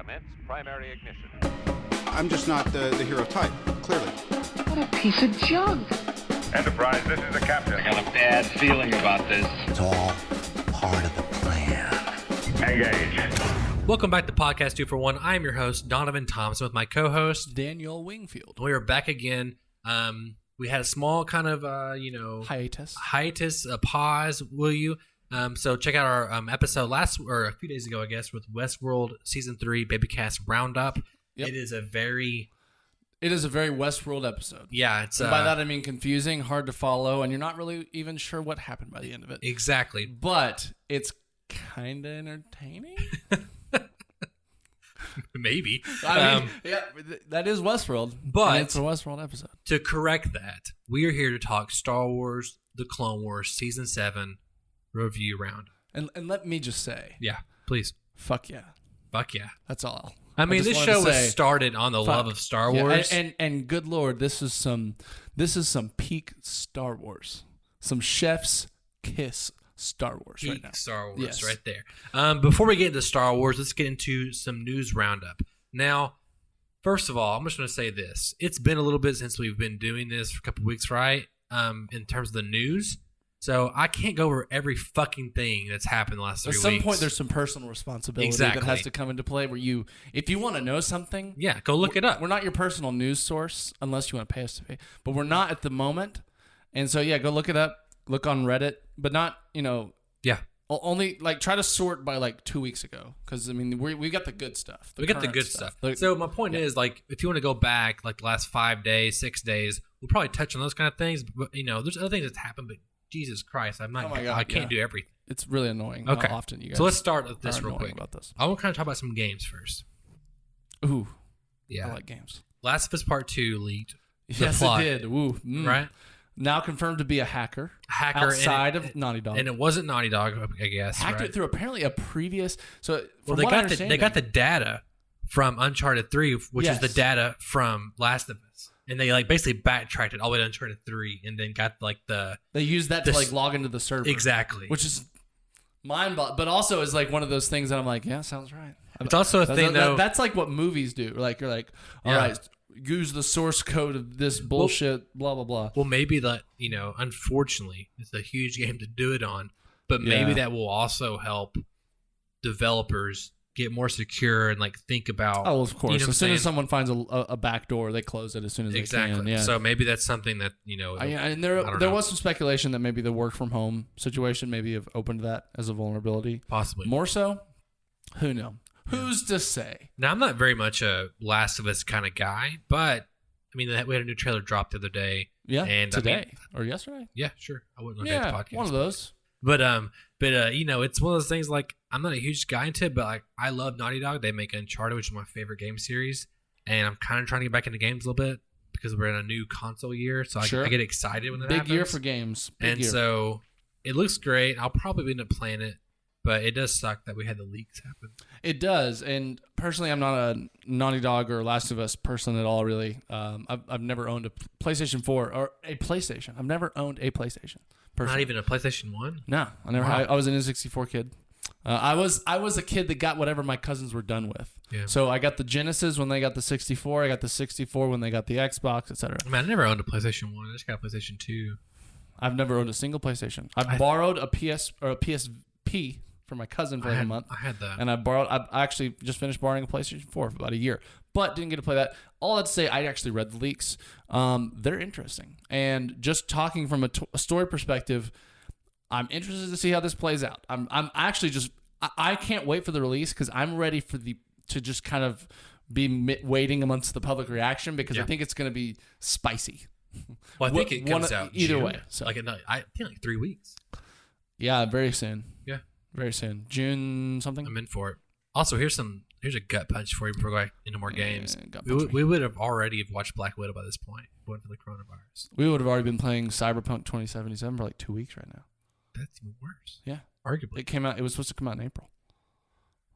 Commence primary ignition. I'm just not the hero type, clearly. What a piece of junk. Enterprise, this is the captain. I got a bad feeling about this. It's all part of the plan. Engage. Welcome back to Podcast 2 for 1. I am your host, Donovan Thompson, with my co-host, Daniel Wingfield. We are back again. We had a small kind of, hiatus, a pause, will you? So check out our episode a few days ago, I guess, with Westworld Season 3 Babycast Roundup. Yep. It is a very Westworld episode. Yeah, it's and by that I mean confusing, hard to follow, and you're not really even sure what happened by the end of it. Exactly. But it's kind of entertaining. Maybe. I mean, yeah, that is Westworld. But it's a Westworld episode. To correct that, we are here to talk Star Wars, The Clone Wars, Season 7 review round. And let me just say. Yeah, please. Fuck yeah. Fuck yeah. That's all. I mean, this show was started on the love of Star Wars. And good Lord, this is some peak Star Wars. Some chef's kiss Star Wars peak right now. Star Wars yes. right there. Before we get into Star Wars, let's get into some news roundup. Now, first of all, I'm just going to say this. It's been a little bit since we've been doing this for a couple weeks, right? In terms of the news. So I can't go over every fucking thing that's happened the last 3 weeks. At some point, there's some personal responsibility that has to come into play where if you want to know something. Yeah, go look it up. We're not your personal news source unless you want to pay us to pay. But we're not at the moment. And so, yeah, go look it up. Look on Reddit. But not, Yeah. Only, try to sort by, 2 weeks ago. Because, I mean, we got the good stuff. We got the good stuff. So my point is, if you want to go back, the last 5 days, 6 days, we'll probably touch on those kind of things. But, there's other things that's happened, but Jesus Christ, I'm not. Oh my God, I can't do everything. It's really annoying. Okay. How often you guys. So let's start with this real quick. About this. I want to kind of talk about some games first. Ooh, yeah, I like games. Last of Us Part 2 leaked. Yes, it did. Ooh, right. Now confirmed to be a hacker. Outside of Naughty Dog, and it wasn't Naughty Dog, I guess. Hacked it through apparently a previous. So they got the data from Uncharted 3, which is the data from Last of Us. And they basically backtracked it all the way to Uncharted 3 and then got They used that to log into the server. Exactly. Which is mind-boggling, but also is one of those things that I'm like, yeah, sounds right. It's also a thing though. That's what movies do. You're like, all right, use the source code of this bullshit, blah blah blah. Well, maybe unfortunately, it's a huge game to do it on, but maybe that will also help developers get more secure and think about. Oh, of course. As soon as someone finds a back door, they close it as soon as they can. Yeah. So maybe that's something that and there was some speculation that maybe the work from home situation maybe have opened that as a vulnerability. Possibly more so. Who knows? Who's to say? Now I'm not very much a Last of Us kind of guy, but I mean we had a new trailer drop the other day. Yeah. And today or yesterday? Yeah, sure. I wouldn't look at the podcast. One of those. But it's one of those things I'm not a huge guy into it, but I love Naughty Dog. They make Uncharted, which is my favorite game series, and I'm kind of trying to get back into games a little bit because we're in a new console year, so I get excited when that happens. Big year for games. So it looks great. I'll probably end up playing it, but it does suck that we had the leaks happen. It does, and personally, I'm not a Naughty Dog or Last of Us person at all, really. I've never owned a PlayStation 4 or a PlayStation. I've never owned a PlayStation. Personally. Not even a PlayStation 1? No, I never. Wow. I was an N64 kid. I was a kid that got whatever my cousins were done with. Yeah. So I got the Genesis when they got the 64. I got the 64 when they got the Xbox, etc. I mean, I never owned a PlayStation 1. I just got a PlayStation 2. I've never owned a single PlayStation. I borrowed a PS or a PSP for my cousin for a month. I had that. And I actually just finished borrowing a PlayStation 4 for about a year, but didn't get to play that. All that to say, I actually read the leaks. They're interesting. And just talking from a story perspective, I'm interested to see how this plays out. I'm actually I can't wait for the release because I'm ready to just kind of be waiting amongst the public reaction because I think it's going to be spicy. Well, I think it comes out either June. way. So. I think 3 weeks. Yeah, very soon. Yeah. Very soon. June something. I'm in for it. Also, here's a gut punch for you before we go into more games. We would have already watched Black Widow by this point, going for the coronavirus. We would have already been playing Cyberpunk 2077 for 2 weeks right now. That's even worse. Yeah. Arguably. It came out. It was supposed to come out in April.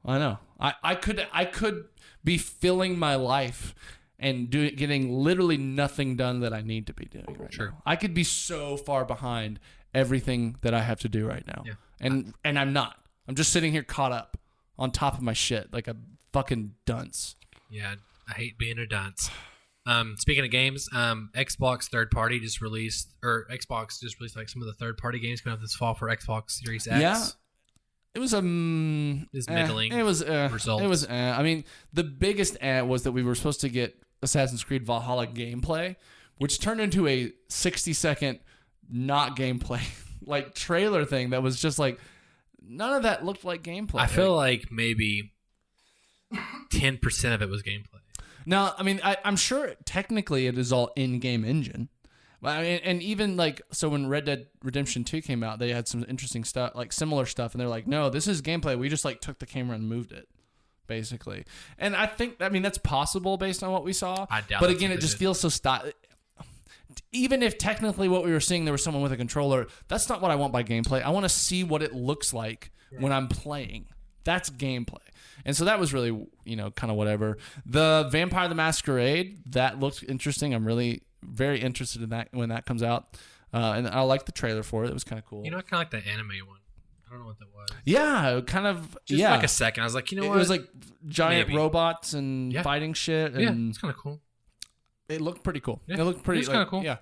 I know. I could be filling my life and getting literally nothing done that I need to be doing right now. I could be so far behind everything that I have to do right now. Yeah. And I'm not. I'm just sitting here caught up on top of my shit like a fucking dunce. Yeah, I hate being a dunce. Speaking of games, Xbox third party just released, or Xbox just released like some of the third party games coming out this fall for Xbox Series X. Yeah. It was middling. It was results. It was. I mean, the biggest was that we were supposed to get Assassin's Creed Valhalla gameplay, which turned into a 60-second not gameplay like trailer thing that was just like none of that looked like gameplay. I feel like maybe 10% of it was gameplay. No, I mean, I'm sure technically it is all in-game engine. I mean, and even like, so when Red Dead Redemption 2 came out, they had some interesting stuff, like similar stuff. And they're like, no, this is gameplay. We just like took the camera and moved it, basically. And I think, I mean, that's possible based on what we saw. I doubt but again, it just feels so even if technically what we were seeing, there was someone with a controller, that's not what I want by gameplay. I want to see what it looks like when I'm playing. That's gameplay. And so that was really, kind of whatever. The Vampire the Masquerade, that looked interesting. I'm really very interested in that when that comes out. And I like the trailer for it. It was kind of cool. I kind of like the anime one. I don't know what that was. Yeah, kind of. Just like a second. I was like, what? It was like giant robots and fighting shit. And yeah, it's kind of cool. It looked pretty cool. Yeah, it looked pretty. It's kind of cool. Yeah.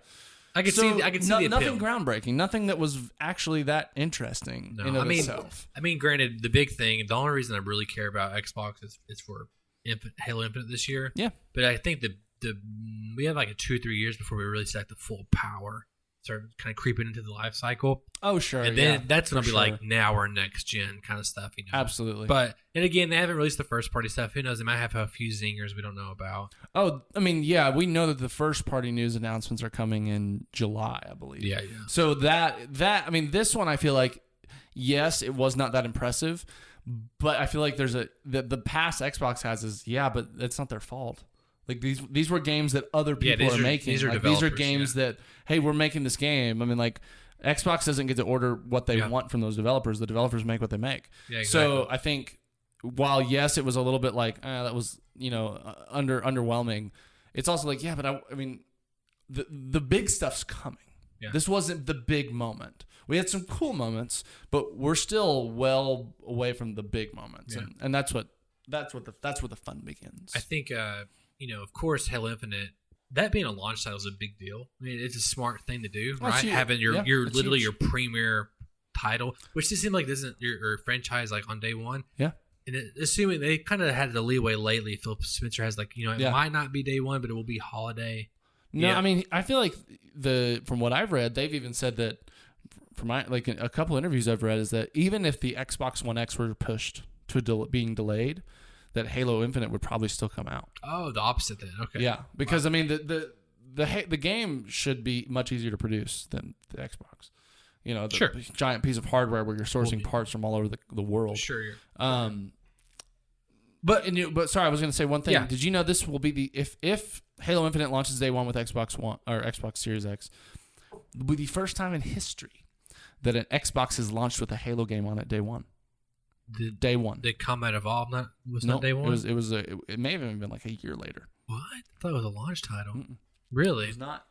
I could see the appeal. Nothing groundbreaking. Nothing that was actually that interesting in of itself. I mean, granted, the big thing, the only reason I really care about Xbox is for Halo Infinite this year. Yeah. But I think we have like 2 or 3 years before we really set the full power, start kind of creeping into the life cycle. Oh, sure. And then that's going to be like now or next gen kind of stuff. Absolutely. But, and again, they haven't released the first party stuff. Who knows? They might have a few zingers we don't know about. Oh, I mean, yeah, we know that the first party news announcements are coming in July, I believe. Yeah. So I mean, this one I feel like, yes, it was not that impressive, but I feel like there's the past Xbox has is, but it's not their fault. Like these were games that other people are making. These are these are games that, hey, we're making this game. I mean, like Xbox doesn't get to order what they want from those developers. The developers make what they make. Yeah, exactly. So I think while yes, it was a little bit like that was underwhelming. It's also like but I mean the big stuff's coming. Yeah. This wasn't the big moment. We had some cool moments, but we're still well away from the big moments, and that's where the fun begins. I think. Of course, Halo Infinite, that being a launch title is a big deal. I mean, it's a smart thing to do, right? Having your literally your premier title, which just seems like this isn't your franchise like on day one. Yeah. And assuming they kind of had the leeway lately, Phil Spencer has like, it might not be day one, but it will be holiday. No, I mean, I feel like from what I've read, they've even said that from a couple interviews I've read is that even if the Xbox One X were pushed to being delayed, that Halo Infinite would probably still come out. Oh, the opposite then. Okay. Yeah, because I mean the game should be much easier to produce than the Xbox. The giant piece of hardware where you're sourcing parts from all over the world. Sure. But sorry, I was going to say one thing. Yeah. Did you know this will be if Halo Infinite launches day one with Xbox One or Xbox Series X, will be the first time in history that an Xbox is launched with a Halo game on it day one. Day one. Did Combat Evolve not day one? It may have even been like a year later. What? I thought it was a launch title. Mm-mm. Really? It's not.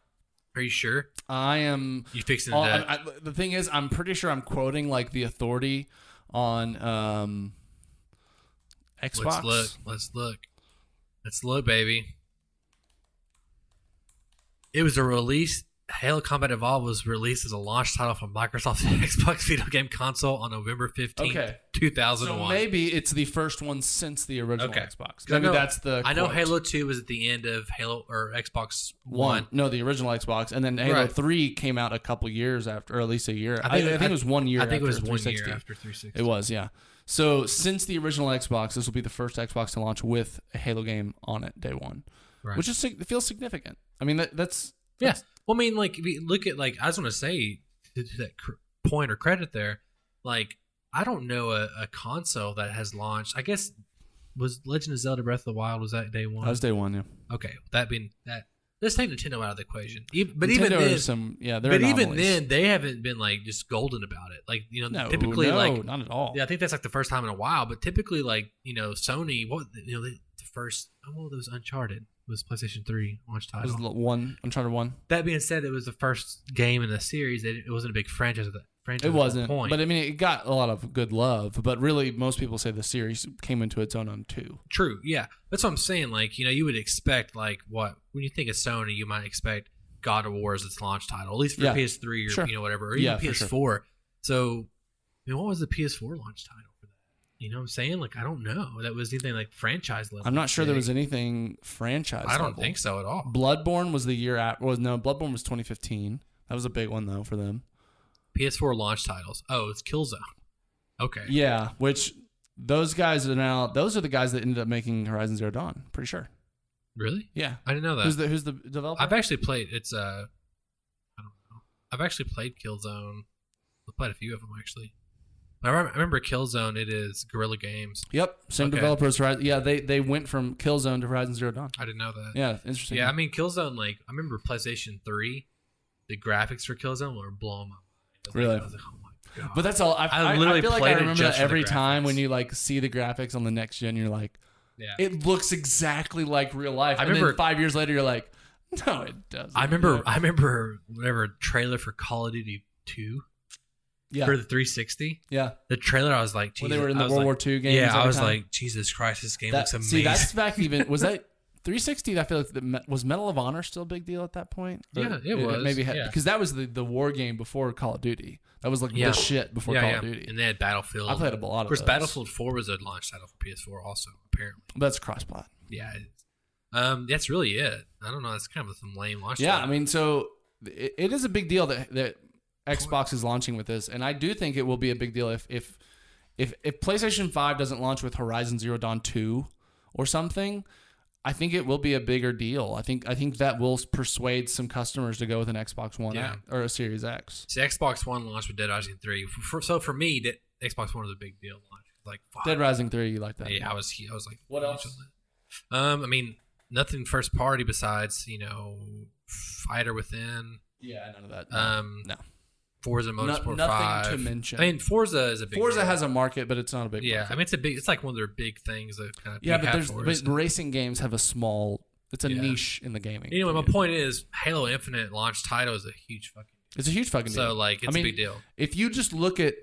Are you sure? I am. You fixing that? The thing is, I'm pretty sure I'm quoting like the authority on Xbox. Let's look, baby. It was a release. Halo Combat Evolved was released as a launch title for Microsoft's Xbox video game console on November 15th, 2001. So maybe it's the first one since the original Xbox. That's the quote. I know Halo 2 was at the end of Halo or Xbox One. No, the original Xbox. And then Halo 3 came out a couple years after, or at least a year. I think it was 1 year after 360. I think it was 1 year after 360. It was, yeah. So since the original Xbox, this will be the first Xbox to launch with a Halo game on it day one. Right. Which it feels significant. I mean, that's... Yeah. Well, I mean, like, if you look at, like, I just want to say, to that point or credit there, like, I don't know a console that has launched. I guess, was Legend of Zelda Breath of the Wild, was that day one? That was day one, yeah. Okay. That being that, let's take Nintendo out of the equation. But Nintendo even then, they haven't been, like, just golden about it. Like, typically, not at all. Yeah, I think that's, like, the first time in a while. But typically, like, Sony, the first, those Uncharted. was PlayStation 3 launch It was title. Uncharted 1. That being said, it was the first game in the series. It wasn't a big franchise. It wasn't, point. but I mean, it got a lot of good love. But really, most people say the series came into its own on 2. True, yeah. That's what I'm saying. Like, you would expect, like, what? When you think of Sony, you might expect God of War as its launch title, at least for PS3 or, Sure. whatever, or even for PS4. sure. So, I mean, what was the PS4 launch title for that? You know what I'm saying? Like, I don't know. That was anything like franchise level. I'm not sure big. there was anything franchise I don't level. think so at all. Bloodborne was the year after. Bloodborne was 2015. That was a big one, though, for them. PS4 launch titles. Oh, it's Killzone. Okay. Yeah, which those guys are now. Those are the guys that ended up making Horizon Zero Dawn. Pretty sure. Really? Yeah. I didn't know that. Who's the developer? I've actually played. I don't know. I've actually played Killzone. I've played a few of them actually. I remember Killzone. It is Guerrilla Games. Yep, same Okay. developers. Right? Yeah, they went from Killzone to Horizon Zero Dawn. I didn't know that. Yeah, interesting. Yeah, I mean Killzone. Like I remember PlayStation 3. The graphics for Killzone were blowing my mind. Really? I was like, oh my god. But that's all. I literally feel like played I it remember just that for the every time graphics. when you like see the graphics on the next gen, you're like, Yeah. it looks exactly like real life. I And remember- then 5 years later, you're like, no, it doesn't. I remember whatever trailer for Call of Duty 2 Yeah, for the 360. yeah. The trailer, I was like, When Jesus. they were in I the was World like- War II games. Yeah, I every was time. like, Jesus Christ, this game That- looks amazing. See, that's back even. Was that 360? I feel like was Medal of Honor still a big deal at that point? Or Yeah, it was, Maybe yeah. because that was the war game before Call of Duty. That was like Yeah. the shit before Call of Duty. And they had Battlefield. I played a lot of Of course, those. Battlefield 4 was a launch title for PS4 also, apparently. That's cross-plat. Yeah, it is. That's really it. I don't know. It's kind of some lame launch Yeah, title. I mean, so it is a big deal that Xbox is launching with this, and I do think it will be a big deal if PlayStation 5 doesn't launch with Horizon Zero Dawn 2 or something. I think it will be a bigger deal. I think that will persuade some customers to go with an Xbox One Yeah. or a Series X. See, Xbox One launched with Dead Rising 3. So for me, Xbox One was a big deal. Like, fuck. Dead Rising 3, you like that? Yeah, I was like, What else? I mean, nothing first party besides Fighter Within. Yeah, none of that. No. Forza Motorsport nothing 5. to mention. I mean, Forza is a big. Forza deal. has a market, but it's not a big Yeah, market. I mean, it's like one of their big things that kind of. Yeah, they but have for us. racing games have it's a Yeah. niche in the gaming. Anyway, my community. point is, Halo Infinite launch title is a huge fucking. It's a huge fucking deal. So like, it's I mean, a big deal. If you just look at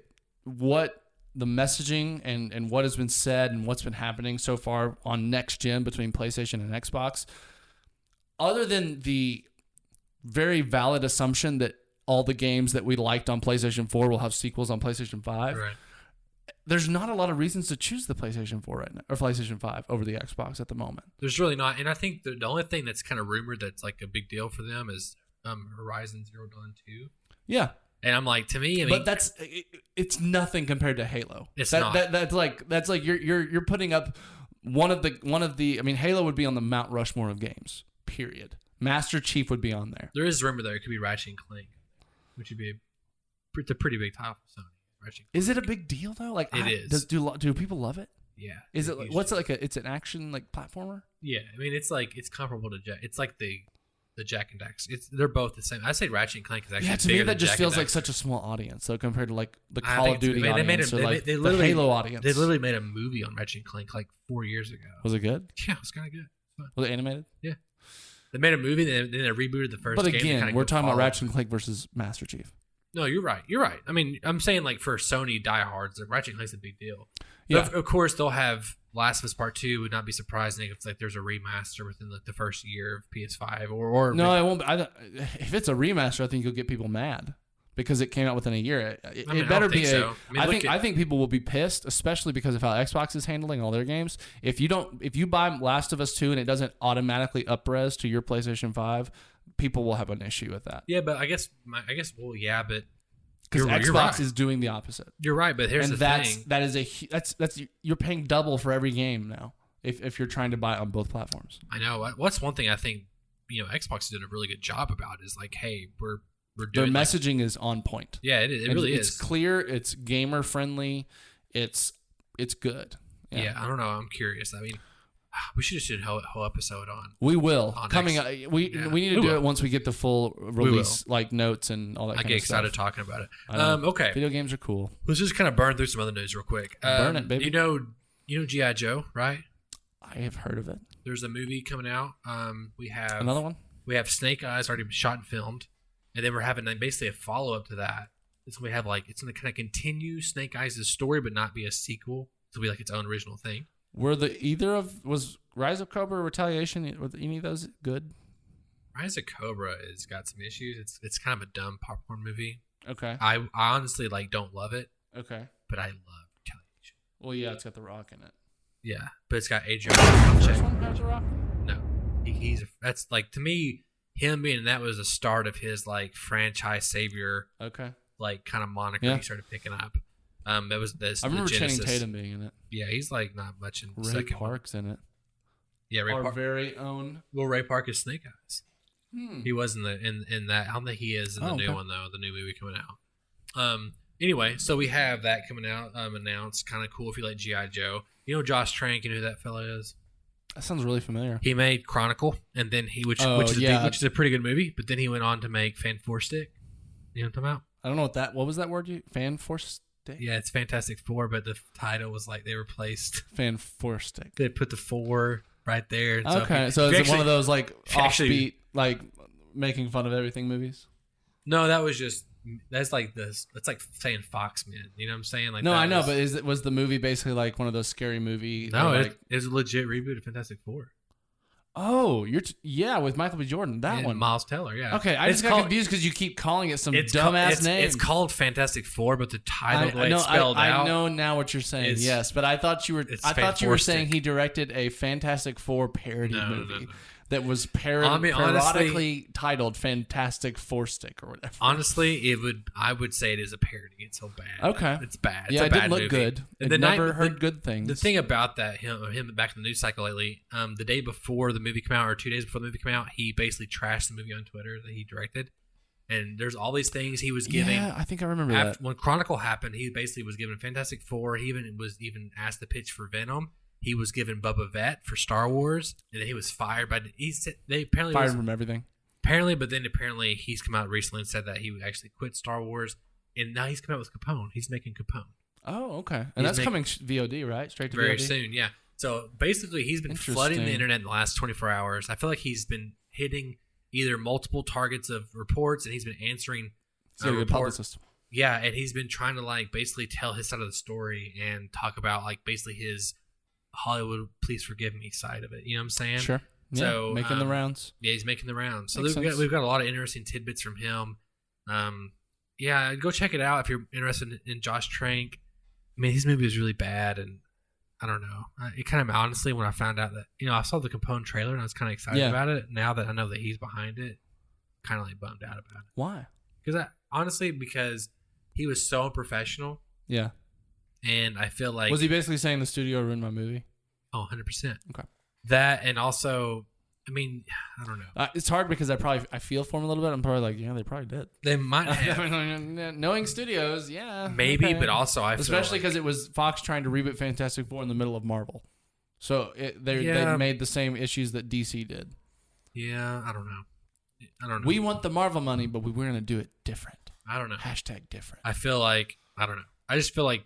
what the messaging and what has been said and what's been happening so far on next gen between PlayStation and Xbox, other than the very valid assumption that all the games that we liked on PlayStation 4 will have sequels on PlayStation 5, Right. there's not a lot of reasons to choose the PlayStation 4 right now, or PlayStation 5 over the Xbox at the moment. There's really not, and I think the only thing that's kind of rumored that's like a big deal for them is Horizon Zero Dawn 2. Yeah. And I'm like, to me, I mean, But it's nothing compared to Halo. It's not. That's like you're putting up one of the. I mean, Halo would be on the Mount Rushmore of games. Period. Master Chief would be on there. there is rumor there it could be Ratchet and Clank, which would be it's a pretty big title for Sony. Ratchet and Is it a big deal though? Like It is. Do people love it? Yeah. Is it's it a huge what's it deal. like it's an action like platformer? Yeah, I mean, it's comparable to Jack. It's like the Jack and Daxter. They're both the same. I say Ratchet and Clank is actually Yeah, to bigger me that than just Jack feels and like Daxter. such a small audience. So compared to like the I Call think of Duty they made audience or they like they the literally- Halo audience. They literally made a movie on Ratchet and Clank like 4 years ago. Was it good? Yeah, it was kind of good. Fun. Was it animated? Yeah, they made a movie, then they rebooted the first. But game to again, kinda we're go talking about follow. Ratchet and Clank versus Master Chief. No, you're right. You're right. I mean, I'm saying like for Sony diehards, like Ratchet and Clank's a big deal. Yeah. Of course, they'll have Last of Us Part 2. Would not be surprising if like there's a remaster within like the first year of PS5 or No, it won't. If it's a remaster, I think you'll get people mad because it came out within a year. It I mean, I better don't be. think so. I mean, look I at- think people will be pissed, especially because of how Xbox is handling all their games. If you buy Last of Us 2 and it doesn't automatically up-res to your PlayStation 5, people will have an issue with that. Yeah, but I guess well, yeah, but Because you're Xbox right. is doing the opposite. You're right, but here's And the that's thing. that is that's you're paying double for every game now if you're trying to buy it on both platforms. I know. What's one thing I think Xbox is doing a really good job about is like, hey, we're Their doing like- messaging is on point. yeah, it And really it's is. clear, it's gamer friendly, it's good. Yeah, I don't know. I'm curious. I mean, we should have did a whole episode on. We will On coming. next- We yeah, we need to we do will. it once we get the full release, like notes and all that. I kind get of excited stuff. talking about it. I know. Okay, Video games are cool. let's just kind of burn through some other news real quick. Burn it, baby. You know GI Joe, right? I have heard of it. There's a movie coming out. We have Another one? We have Snake Eyes already shot and filmed, and then we're having basically a follow up to that. It's we have it's going to kind of continue Snake Eyes' story, but not be a sequel. It'll be like its own original thing. Was Rise of Cobra or Retaliation? Were any of those good? Rise of Cobra has got some issues. It's kind of a dumb popcorn movie. Okay. I honestly don't love it. Okay. But I love Retaliation. Well, yeah, it's got The Rock in it. Yeah, but it's got Adrian. First one has The Rock? No, that's to me, him being that was the start of his franchise savior. Okay. Kind of moniker he started picking up. That was this. I remember the Channing Tatum being in it. Yeah, he's not much in the Ray second Park's in it. Yeah, Ray Our Park. very own. Well, Ray Park is Snake Eyes. He was in that. I don't think he is in the new okay. one though. The new movie coming out. Anyway, so we have that coming out announced. Kind of cool if you like G.I. Joe. You know Josh Trank. You know who that fellow is? That sounds really familiar. He made Chronicle, and then which is a pretty good movie. But then he went on to make Fan Four Stick. You know what I'm talking about? I don't know what was that word? Fan Force Stick? Yeah, it's Fantastic Four, but the title was they replaced. Fan Force Stick. They put the 4 right there. And Okay, so is it one of those offbeat, making fun of everything movies? No, that was just that's like this. That's like saying Foxmen. You know what I'm saying? No, I know, but was the movie basically like one of those scary movie? No, it was a legit reboot of Fantastic Four. Oh, with Michael B. Jordan, that one. Miles Teller, yeah. Okay, I just got confused because you keep calling it some dumbass name. It's called Fantastic Four, but the title, the way it's spelled out. I know now what you're saying. Yes, but I thought you were saying he directed a Fantastic Four parody movie that was parodically titled Fantastic Four Stick or whatever. Honestly, I would say it is a parody. It's so bad. Okay, it's bad. Yeah, it's a it bad didn't look movie. good. I never heard good things. The thing about that, him back in the news cycle lately, the day before the movie came out, or 2 days before the movie came out, he basically trashed the movie on Twitter that he directed. And there's all these things he was giving. Yeah, I think I remember that. When Chronicle happened, he basically was given Fantastic Four. He was even asked to pitch for Venom. He was given Boba Fett for Star Wars, and then he was fired. They apparently fired from everything. Apparently, but then apparently he's come out recently and said that he actually quit Star Wars, and now he's come out with Capone. He's making Capone. Oh, okay, and that's coming VOD, right? Straight to very VOD? soon, yeah. So basically, he's been flooding the internet in the last 24 hours. I feel like he's been hitting either multiple targets of reports, and he's been answering reports. Yeah, and he's been trying to basically tell his side of the story and talk about basically his Hollywood please forgive me side of it. You know what I'm saying? Sure. Yeah, so making the rounds. Yeah, he's making the rounds. So Makes sense. we've got a lot of interesting tidbits from him. Yeah, go check it out if you're interested in Josh Trank. I mean, his movie was really bad, and I don't know. It kind of honestly, when I found out that I saw the Capone trailer and I was kind of excited about it. Now that I know that he's behind it, kind of bummed out about it. Why? Because he was so unprofessional. Yeah. And I feel like... Was he basically saying the studio ruined my movie? Oh, 100%. Okay. That, and also, I mean, I don't know. It's hard because I feel for him a little bit. I'm probably they probably did. They might have. Knowing studios, yeah. Maybe, okay. But also I feel especially because it was Fox trying to reboot Fantastic Four in the middle of Marvel. So they made the same issues that DC did. Yeah, I don't know. We want the Marvel money, but we're going to do it different. I don't know. # different. I feel like, I don't know. I just feel like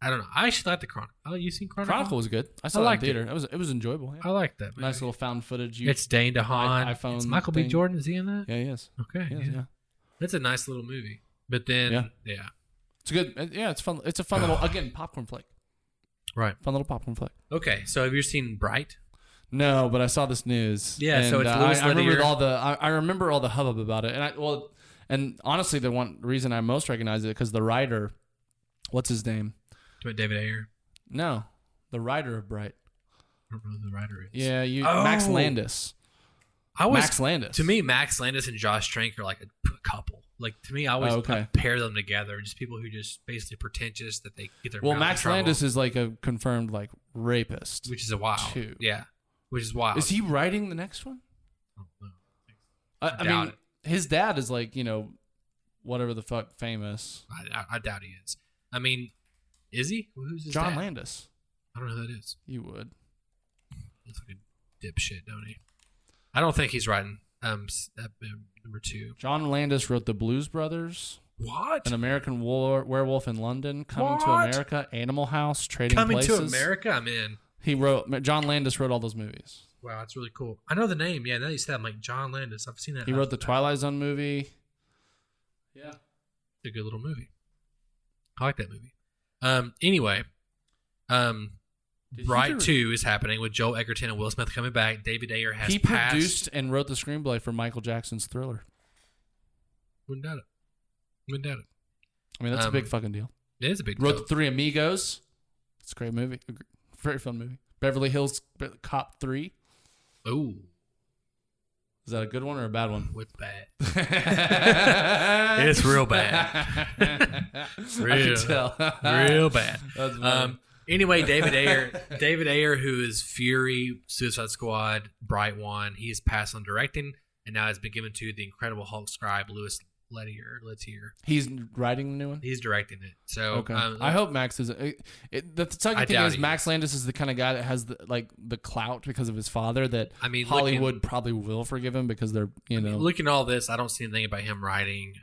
I don't know. I actually like the Chronicle. Oh, you seen Chronicle? Chronicle was good. I saw it in theater. It was enjoyable. Yeah. I like that movie. Nice little found footage. It's Dane DeHaan. iPhone. It's Michael B. Jordan. Is he in that? Yeah, he is. Okay. Yeah. That's a nice little movie. But then, yeah. It's good. Yeah, it's fun. It's a fun little, again, popcorn flick. Right. Fun little popcorn flick. Okay, so have you seen Bright? No, but I saw this news. Yeah, and, so it's Louis I remember I remember all the hubbub about it, and honestly, the one reason I most recognize it because the writer, what's his name? David Ayer. No, the writer of Bright. I don't know who the writer is. Yeah, Max Landis. Max Landis. To me, Max Landis and Josh Trank are like a couple. Like to me, I always pair them together. Just people who just basically pretentious that they get their. Well, Max Landis is like a confirmed rapist, which is a wild. Too. Yeah, which is wild. Is he writing the next one? I don't know. I mean, his dad is whatever the fuck famous. I doubt he is. I mean, is he? Who's his John dad? Landis. I don't know who that is. You would. Looks like a dipshit, don't he? I don't think he's writing number 2. John Landis wrote The Blues Brothers. What? An American Werewolf in London, Coming to America, Animal House, Trading Places. Coming to America? I'm in. John Landis wrote all those movies. Wow, that's really cool. I know the name. Yeah, now you said I'm like John Landis. I've seen that. He wrote the Twilight Zone movie. Yeah. It's a good little movie. I like that movie. Anyway, Bright 2 is happening with Joel Egerton and Will Smith coming back. David Ayer has passed. Produced and wrote the screenplay for Michael Jackson's Thriller. Wouldn't doubt it. I mean, that's a big fucking deal. It is a big Wrote deal. The Three Amigos. It's a great movie. Very fun movie. Beverly Hills Cop 3. Oh. Is that a good one or a bad one? It's bad. It's real bad. I can tell. Real bad. That's funny. Anyway, David Ayer, who is Fury, Suicide Squad, Bright One, he has passed on directing and now has been given to the Incredible Hulk scribe Louis Leterrier. He's writing the new one? He's directing it. So okay. I hope Max is. The second thing is Max Landis is the kind of guy that has the clout because of his father that Hollywood probably will forgive him because they're looking at all this, I don't see anything about him writing.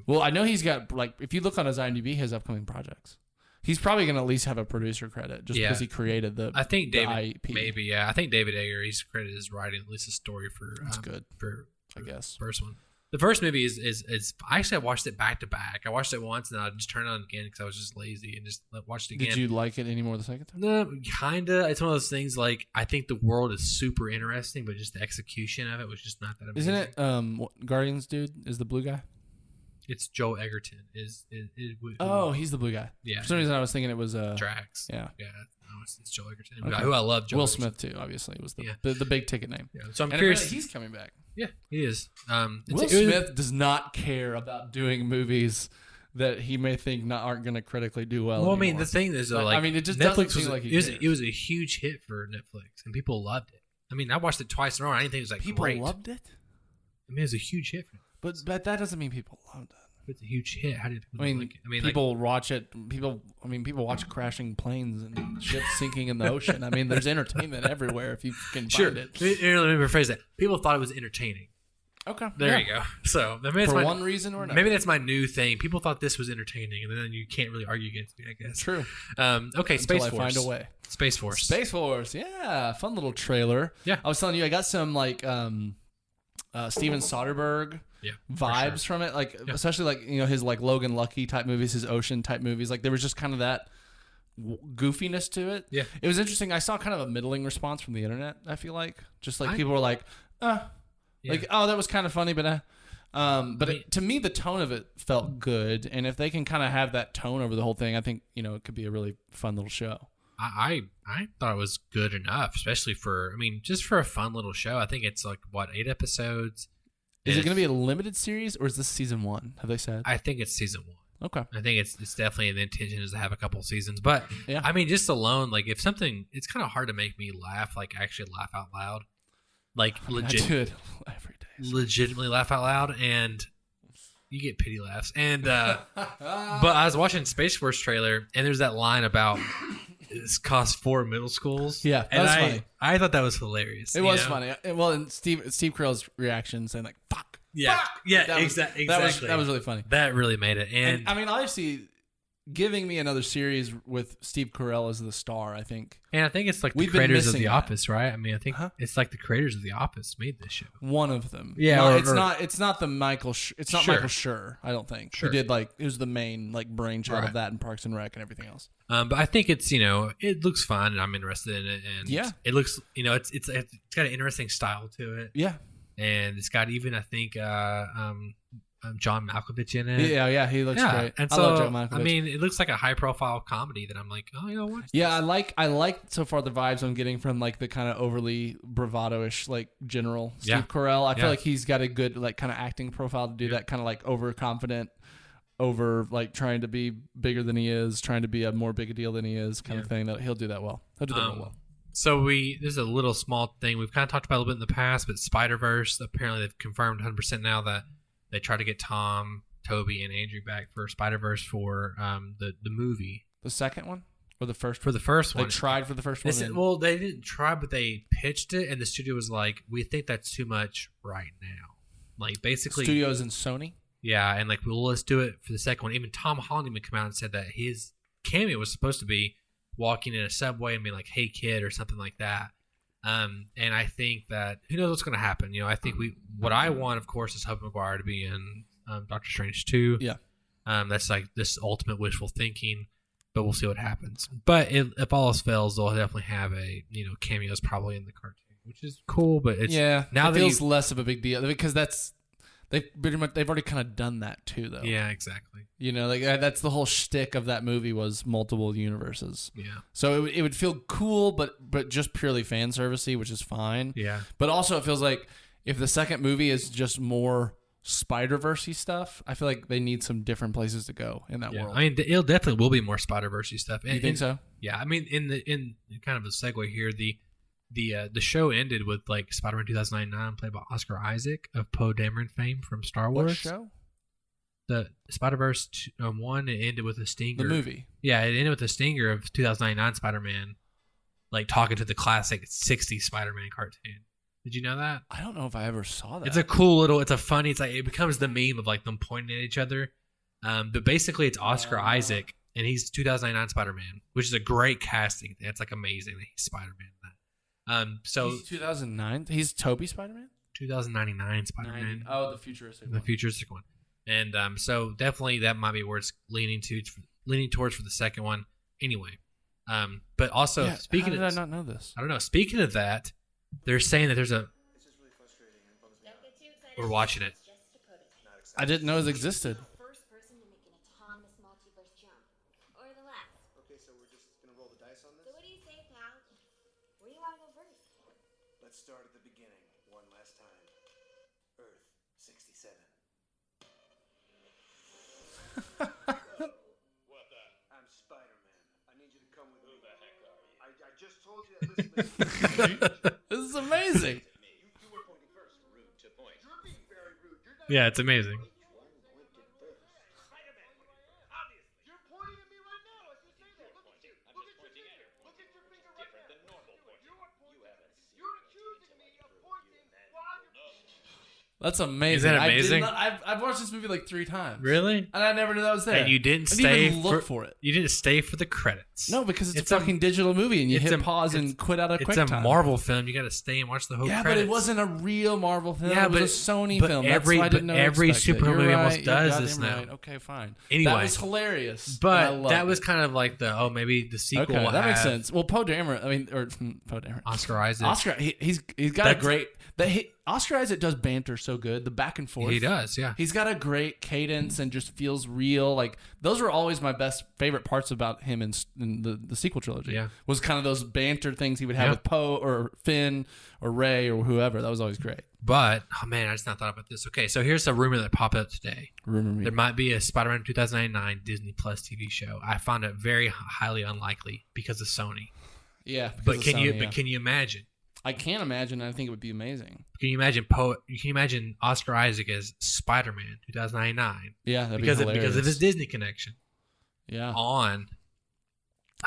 Well, I know he's got if you look on his IMDb, his upcoming projects. He's probably going to at least have a producer credit just because he created the. I think David IP. Maybe yeah. I think David Ayer he's credited as writing at least a story for. That's good. For I guess first one. The first movie is actually I watched it back to back. I watched it once and I just turned it on again because I was just lazy and just watched it again. Did you like it any more the second time? No, kinda. It's one of those things like I think the world is super interesting, but just the execution of it was just not that amazing. Isn't it Guardians dude is the blue guy? It's Joel Egerton. He's the blue guy. Yeah. For some reason I was thinking it was Drax. Yeah. Yeah. No, it's Joel Egerton. Okay. Who I love. Joel Will Egerton. Smith too. Obviously was the big ticket name. Yeah. So I'm and curious. He's coming back. Yeah, he is. Will Smith does not care about doing movies that he may think aren't going to critically do well. Well, anymore. I mean, the thing is, though, like, it just Netflix doesn't seem like it was a huge hit for Netflix, and people loved it. I mean, I watched it twice in a row. I didn't think it was like people great. loved it. I mean, it was a huge hit for Netflix. But that doesn't mean people loved it. It's a huge hit. How did people like it? I mean, people watch it. People watch crashing planes and ships sinking in the ocean. I mean, there's entertainment everywhere if you can find it. Let me rephrase that. People thought it was entertaining. Okay. There you go. So maybe that's one reason or another. Maybe that's my new thing. People thought this was entertaining, and then you can't really argue against me, I guess. True. Okay, Space Force. I find a way. Space Force. Space Force. Yeah, fun little trailer. Yeah. I was telling you, I got some like Steven Soderbergh vibes from it, like especially like his like Logan Lucky type movies, his Ocean type movies. Like there was just kind of that goofiness to it. Yeah. It was interesting. I saw kind of a middling response from the internet. I feel like just like people were like, like, oh, that was kind of funny, but to me, the tone of it felt good. And if they can kind of have that tone over the whole thing, I think, it could be a really fun little show. I thought it was good enough, especially just for a fun little show. I think it's like, 8 episodes? Is it going to be a limited series or is this season 1? Have they said? I think it's season 1. Okay. I think it's definitely the intention is to have a couple seasons. But, I mean, just alone, like if something, it's kind of hard to make me laugh, like actually laugh out loud. Like legit, I do it every day. Legitimately laugh out loud, and you get pity laughs. And but I was watching Space Force trailer, and there's that line about this costs 4 middle schools. Yeah, that was funny. I thought that was hilarious. It was funny. Well, and Steve Carell's reaction saying like "fuck." Yeah, fuck! yeah, exactly. That was really funny. That really made it. And I mean, obviously, giving me another series with Steve Carell as the star, I think. And I think it's like the creators of The Office, right? I mean, I think it's like the creators of The Office made this show. One of them. Yeah, no, it's not the Michael. It's not Michael Schur. I don't think. Sure. He did it was the main brainchild of that and Parks and Rec and everything else. But I think it's it looks fun and I'm interested in it, and it looks it's got an interesting style to it. Yeah. And it's got even I think John Malkovich in it. Yeah, he looks great. And I so love John Malkovich. I mean, it looks like a high profile comedy that I'm like, what? Yeah, I like so far the vibes I'm getting from like the kind of overly bravado-ish like general Steve Carell. I feel like he's got a good like kind of acting profile to do that kind of like overconfident, over like trying to be bigger than he is, trying to be a more big a deal than he is kind of thing. That he'll do that well. He'll do that real well. So this is a little small thing we've kind of talked about a little bit in the past, but Spider-Verse, apparently they've confirmed 100% now that they try to get Tom, Toby, and Andrew back for Spider-Verse for the movie. The second one or the first? For the first one. They tried for the first one. Well, they didn't try, but they pitched it, and the studio was like, "We think that's too much right now." Like basically, studios and Sony. Yeah, and let's do it for the second one. Even Tom Holland even came out and said that his cameo was supposed to be walking in a subway and being like, "Hey, kid," or something like that. And I think that who knows what's going to happen. I think what I want, of course, is Tobey Maguire to be in Doctor Strange 2. Yeah. That's like this ultimate wishful thinking, but we'll see what happens. But if all else fails, they'll definitely have cameos probably in the cartoon, which is cool. But it's now it that feels less of a big deal because they've already kind of done that too, though. Yeah, exactly. That's the whole shtick of that movie was multiple universes. Yeah. So it would feel cool, but just purely fan servicey, which is fine. Yeah. But also, it feels like if the second movie is just more Spider-Verse-y stuff, I feel like they need some different places to go in that world. I mean, it definitely will be more Spider-Verse-y stuff. You think so? Yeah. I mean, in kind of a segue here, the show ended with like Spider-Man 2099 played by Oscar Isaac of Poe Dameron fame from Star Wars. What show? The Spider-Verse 1, it ended with a stinger. The movie. Yeah, it ended with a stinger of 2099 Spider-Man, like talking to the classic 60s Spider-Man cartoon. Did you know that? I don't know if I ever saw that. It's a cool little. It's a funny. It's like it becomes the meme of like them pointing at each other. But basically, it's Oscar Isaac, and he's 2099 Spider-Man, which is a great casting. It's like amazing that he's Spider-Man. So he's 2009. He's Tobey Spider-Man. 2099 Spider-Man. Oh, the futuristic. The futuristic one. And so definitely that might be where it's leaning towards for the second one. Anyway, but also speaking how did of, I not know this? I don't know. Speaking of that, they're saying that there's a. We're watching it. I didn't know it existed. First person to make an autonomous multiverse jump. Or the last. Okay, so we're just gonna roll the dice on So this? what do you say, pal? Where do you want to go first? Let's start at the beginning, one last time. Earth 67. I'm Spider-Man. I need you to come with me. Who the heck are you? I just told you that. Listen. This is amazing. You were pointing first. Rude to point. You're being very rude. You're not. Yeah, it's amazing. Spider-Man. Obviously. You're pointing at me right now as you say that. Look at you. Look at your finger. Look at your finger right there. You are pointing. You're accusing me of pointing while you're. That's amazing. Isn't that amazing? I've watched this movie like 3 times. Really? And I never knew that was there. And you didn't I stay even look for it. You didn't stay for the credits. No, because it's a fucking digital movie, and you hit pause and quit out of quick time. It's a time. Marvel film. You got to stay and watch the whole. Yeah, credits. but it wasn't a real Marvel film. Yeah, it was but a Sony but film. every- That's why I didn't but know. every expect it. superhero You're movie right. almost You're does goddamn this now. right. Okay, fine. Anyway. That was hilarious. and I But loved that was it. kind of like the maybe the sequel. Okay, will that makes have sense. Well, Poe Dameron. I mean, or Poe Dameron. Oscar Isaac. Oscar, he's got a great. Oscar Isaac does banter so good. The back and forth. He does. Yeah. He's got a great cadence and just feels real. Like those were always my best favorite parts about him in the sequel trilogy. Yeah. Was kind of those banter things he would have Yeah. with Poe or Finn or Rey or whoever. That was always great. But oh man, I just not thought about this. Okay, so here's a rumor that popped up today. Rumor me. There might be a Spider-Man 2099 Disney Plus TV show. I found it very highly unlikely because of Sony. Yeah. But can you imagine? I can't imagine. I think it would be amazing. Can you imagine Can you imagine Oscar Isaac as Spider-Man 2099? Yeah, that'd because be hilarious. because of his Disney connection. Yeah. On.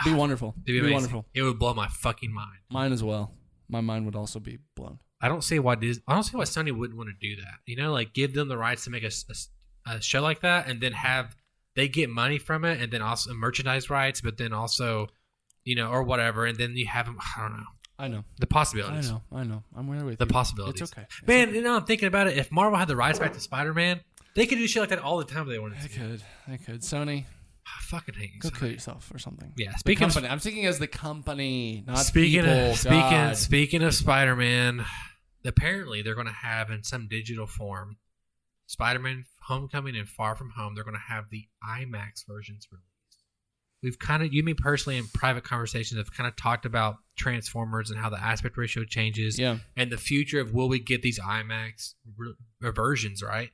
Be wonderful. It'd be Be amazing. wonderful. It would blow my fucking mind. Mine as well. My mind would also be blown. I don't see why Sony wouldn't want to do that. You know, like give them the rights to make a show like that, and then they get money from it, and then also merchandise rights, but then also, or whatever, and then you have them. I don't know. I know. The possibilities. I know. I'm right with you. The possibilities. It's okay. Man, I'm thinking about it. If Marvel had the rights back to Spider-Man, they could do shit like that all the time if they wanted to. They could. Sony, I fucking hate you. go Sony. kill yourself or something. Yeah. The Speaking company. I'm thinking as the company, not speaking people. of speaking of Spider-Man, apparently they're going to have in some digital form Spider-Man Homecoming and Far From Home. They're going to have the IMAX versions released. We've kind of, you and me personally, in private conversations, have kind of talked about Transformers and how the aspect ratio changes, and the future of will we get these IMAX versions, right?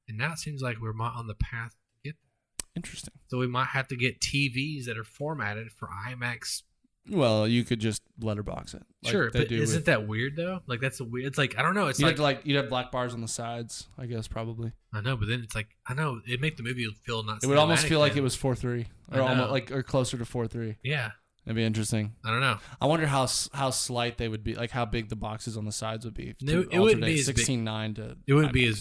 And now it seems like we're on the path to get that. Interesting. So we might have to get TVs that are formatted for IMAX. Well, you could just letterbox it. Like Sure, they but do isn't with- that weird though? Like that's a weird. It's like I don't know. It's you'd like, have you'd have black bars on the sides, I guess probably. I know, but then it's like I know it'd make the movie feel not. It would almost cinematic feel like then. it was 4:3, I or know. almost or closer to 4:3. Yeah, that'd be interesting. I don't know. I wonder how slight they would be, like how big the boxes on the sides would be. It wouldn't be as 16:9 to. It wouldn't be IMAX.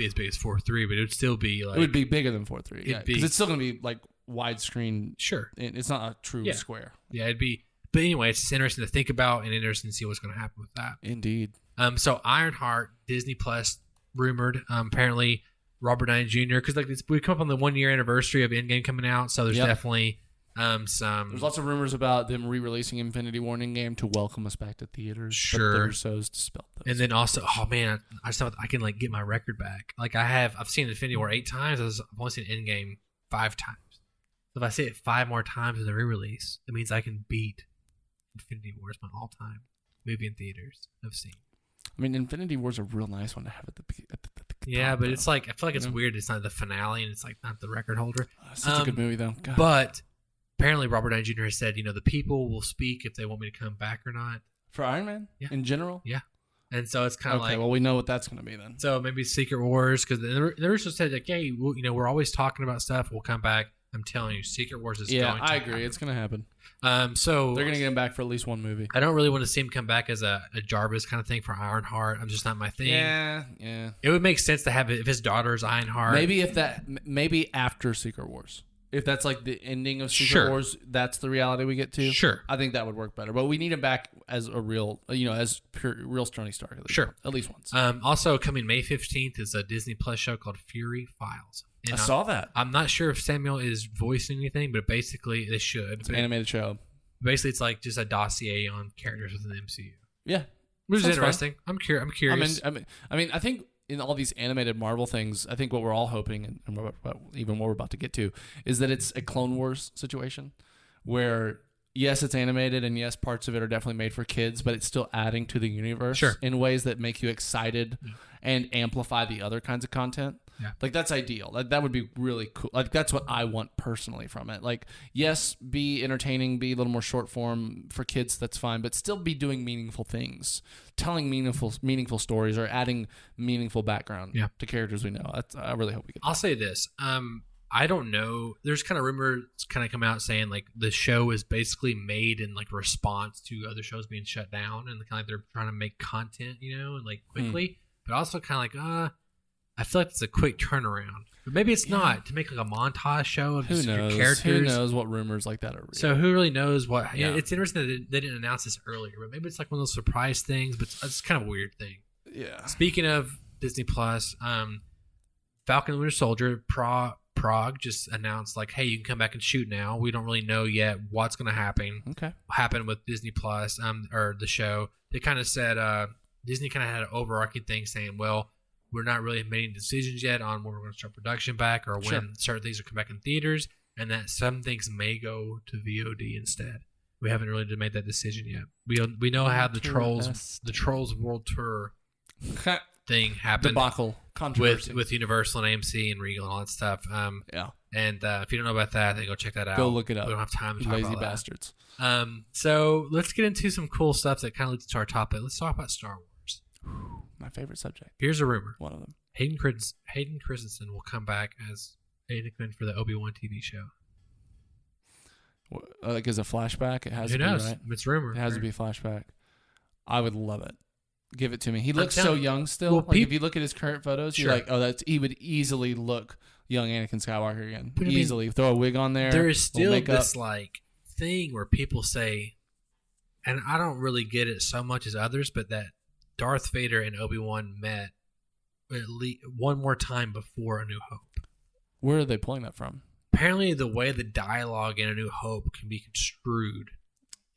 as big as 4:3, but it would still be like It would be bigger than 4:3. Yeah, It'd be- because it's still gonna be like widescreen. Sure. It's not a true square. Yeah, it'd be. But anyway, it's interesting to think about and interesting to see what's going to happen with that. Indeed. So Ironheart, Disney Plus rumored. Apparently Robert Downey Jr. because like we come up on the 1 year anniversary of Endgame coming out, so there's definitely some. There's lots of rumors about them re-releasing Infinity War and Endgame to welcome us back to theaters. Sure. But they're so dispelled those. And then also, oh man, I just thought I can like get my record back. Like I've seen Infinity War 8 times. I've only seen Endgame 5 times. So if I see it 5 more times in the re-release, that means I can beat Infinity War. It's my all-time movie in theaters I've seen. I mean, Infinity War's a real nice one to have at the yeah, top, but though. it's like I feel like it's weird. It's not the finale, and it's like not the record holder. Such a good movie, though. God. But apparently, Robert Downey Jr. has said, the people will speak if they want me to come back or not. For Iron Man, in general, yeah. And so it's kind of like, well, we know what that's going to be then. So maybe Secret Wars, because the original said like, hey, we're always talking about stuff. We'll come back. I'm telling you, Secret Wars is going to happen. I agree. It's going to happen. So they're going to get him back for at least one movie. I don't really want to see him come back as a Jarvis kind of thing for Ironheart. I'm just not my thing. Yeah. It would make sense to have it if his daughter's Ironheart. Maybe after Secret Wars. If that's like the ending of Secret Wars, that's the reality we get to. Sure. I think that would work better. But we need him back as a real, as pure, real Tony Stark. At least once. Also coming May 15th is a Disney Plus show called Fury Files. And I saw that. I'm not sure if Samuel is voicing anything, but basically they should. It's an animated show. Basically, it's like just a dossier on characters within the MCU. Yeah. Which is interesting. Fun. I'm curious. I mean, I think in all these animated Marvel things, I think what we're all hoping, and even what we're about to get to, is that it's a Clone Wars situation where, yes, it's animated, and yes, parts of it are definitely made for kids, but it's still adding to the universe in ways that make you excited and amplify the other kinds of content. Yeah. Like, that's ideal. That would be really cool. Like, that's what I want personally from it. Like, yes, be entertaining, be a little more short form for kids, that's fine, but still be doing meaningful things, telling meaningful stories, or adding meaningful background to characters we know. I really hope we get that. I'll say this. I don't know. There's kind of rumors kind of come out saying like the show is basically made in like response to other shows being shut down, and kind of they're trying to make content, and like quickly, but also kind of like, I feel like it's a quick turnaround. But maybe it's not to make like a montage show of just your characters. Who knows what rumors like that are real? So who really knows what? Yeah. It's interesting that they didn't announce this earlier, but maybe it's like one of those surprise things. But it's kind of a weird thing. Yeah. Speaking of Disney Plus, Falcon and Winter Soldier, Prague just announced like, hey, you can come back and shoot now. We don't really know yet what's going to happen. Happen with Disney Plus, or the show. They kind of said Disney kind of had an overarching thing saying, well, we're not really making decisions yet on when we're going to start production back, or when certain things will come back in theaters, and that some things may go to VOD instead. We haven't really made that decision yet. We know how the Trolls World Tour thing happened, debacle, controversy with Universal and AMC and Regal and all that stuff. And if you don't know about that, then go check that out. Go look it up. We don't have time to talk lazy about bastards. That. So let's get into some cool stuff that kind of leads to our topic. Let's talk about Star Wars. My favorite subject. Here's a rumor. One of them. Hayden Christensen will come back as Anakin for the Obi-Wan TV show. Like as a flashback? It has Who to knows? be, right? It's rumor. It has to be a flashback. I would love it. Give it to me. He looks so telling you. young still. Well, Like if you look at his current photos, Sure. you're like, oh, he would easily look young Anakin Skywalker again. But I mean, easily. Throw a wig on there. There is still makeup. this like thing where people say, and I don't really get it so much as others, but that Darth Vader and Obi-Wan met at least one more time before A New Hope. Where are they pulling that from? Apparently, the way the dialogue in A New Hope can be construed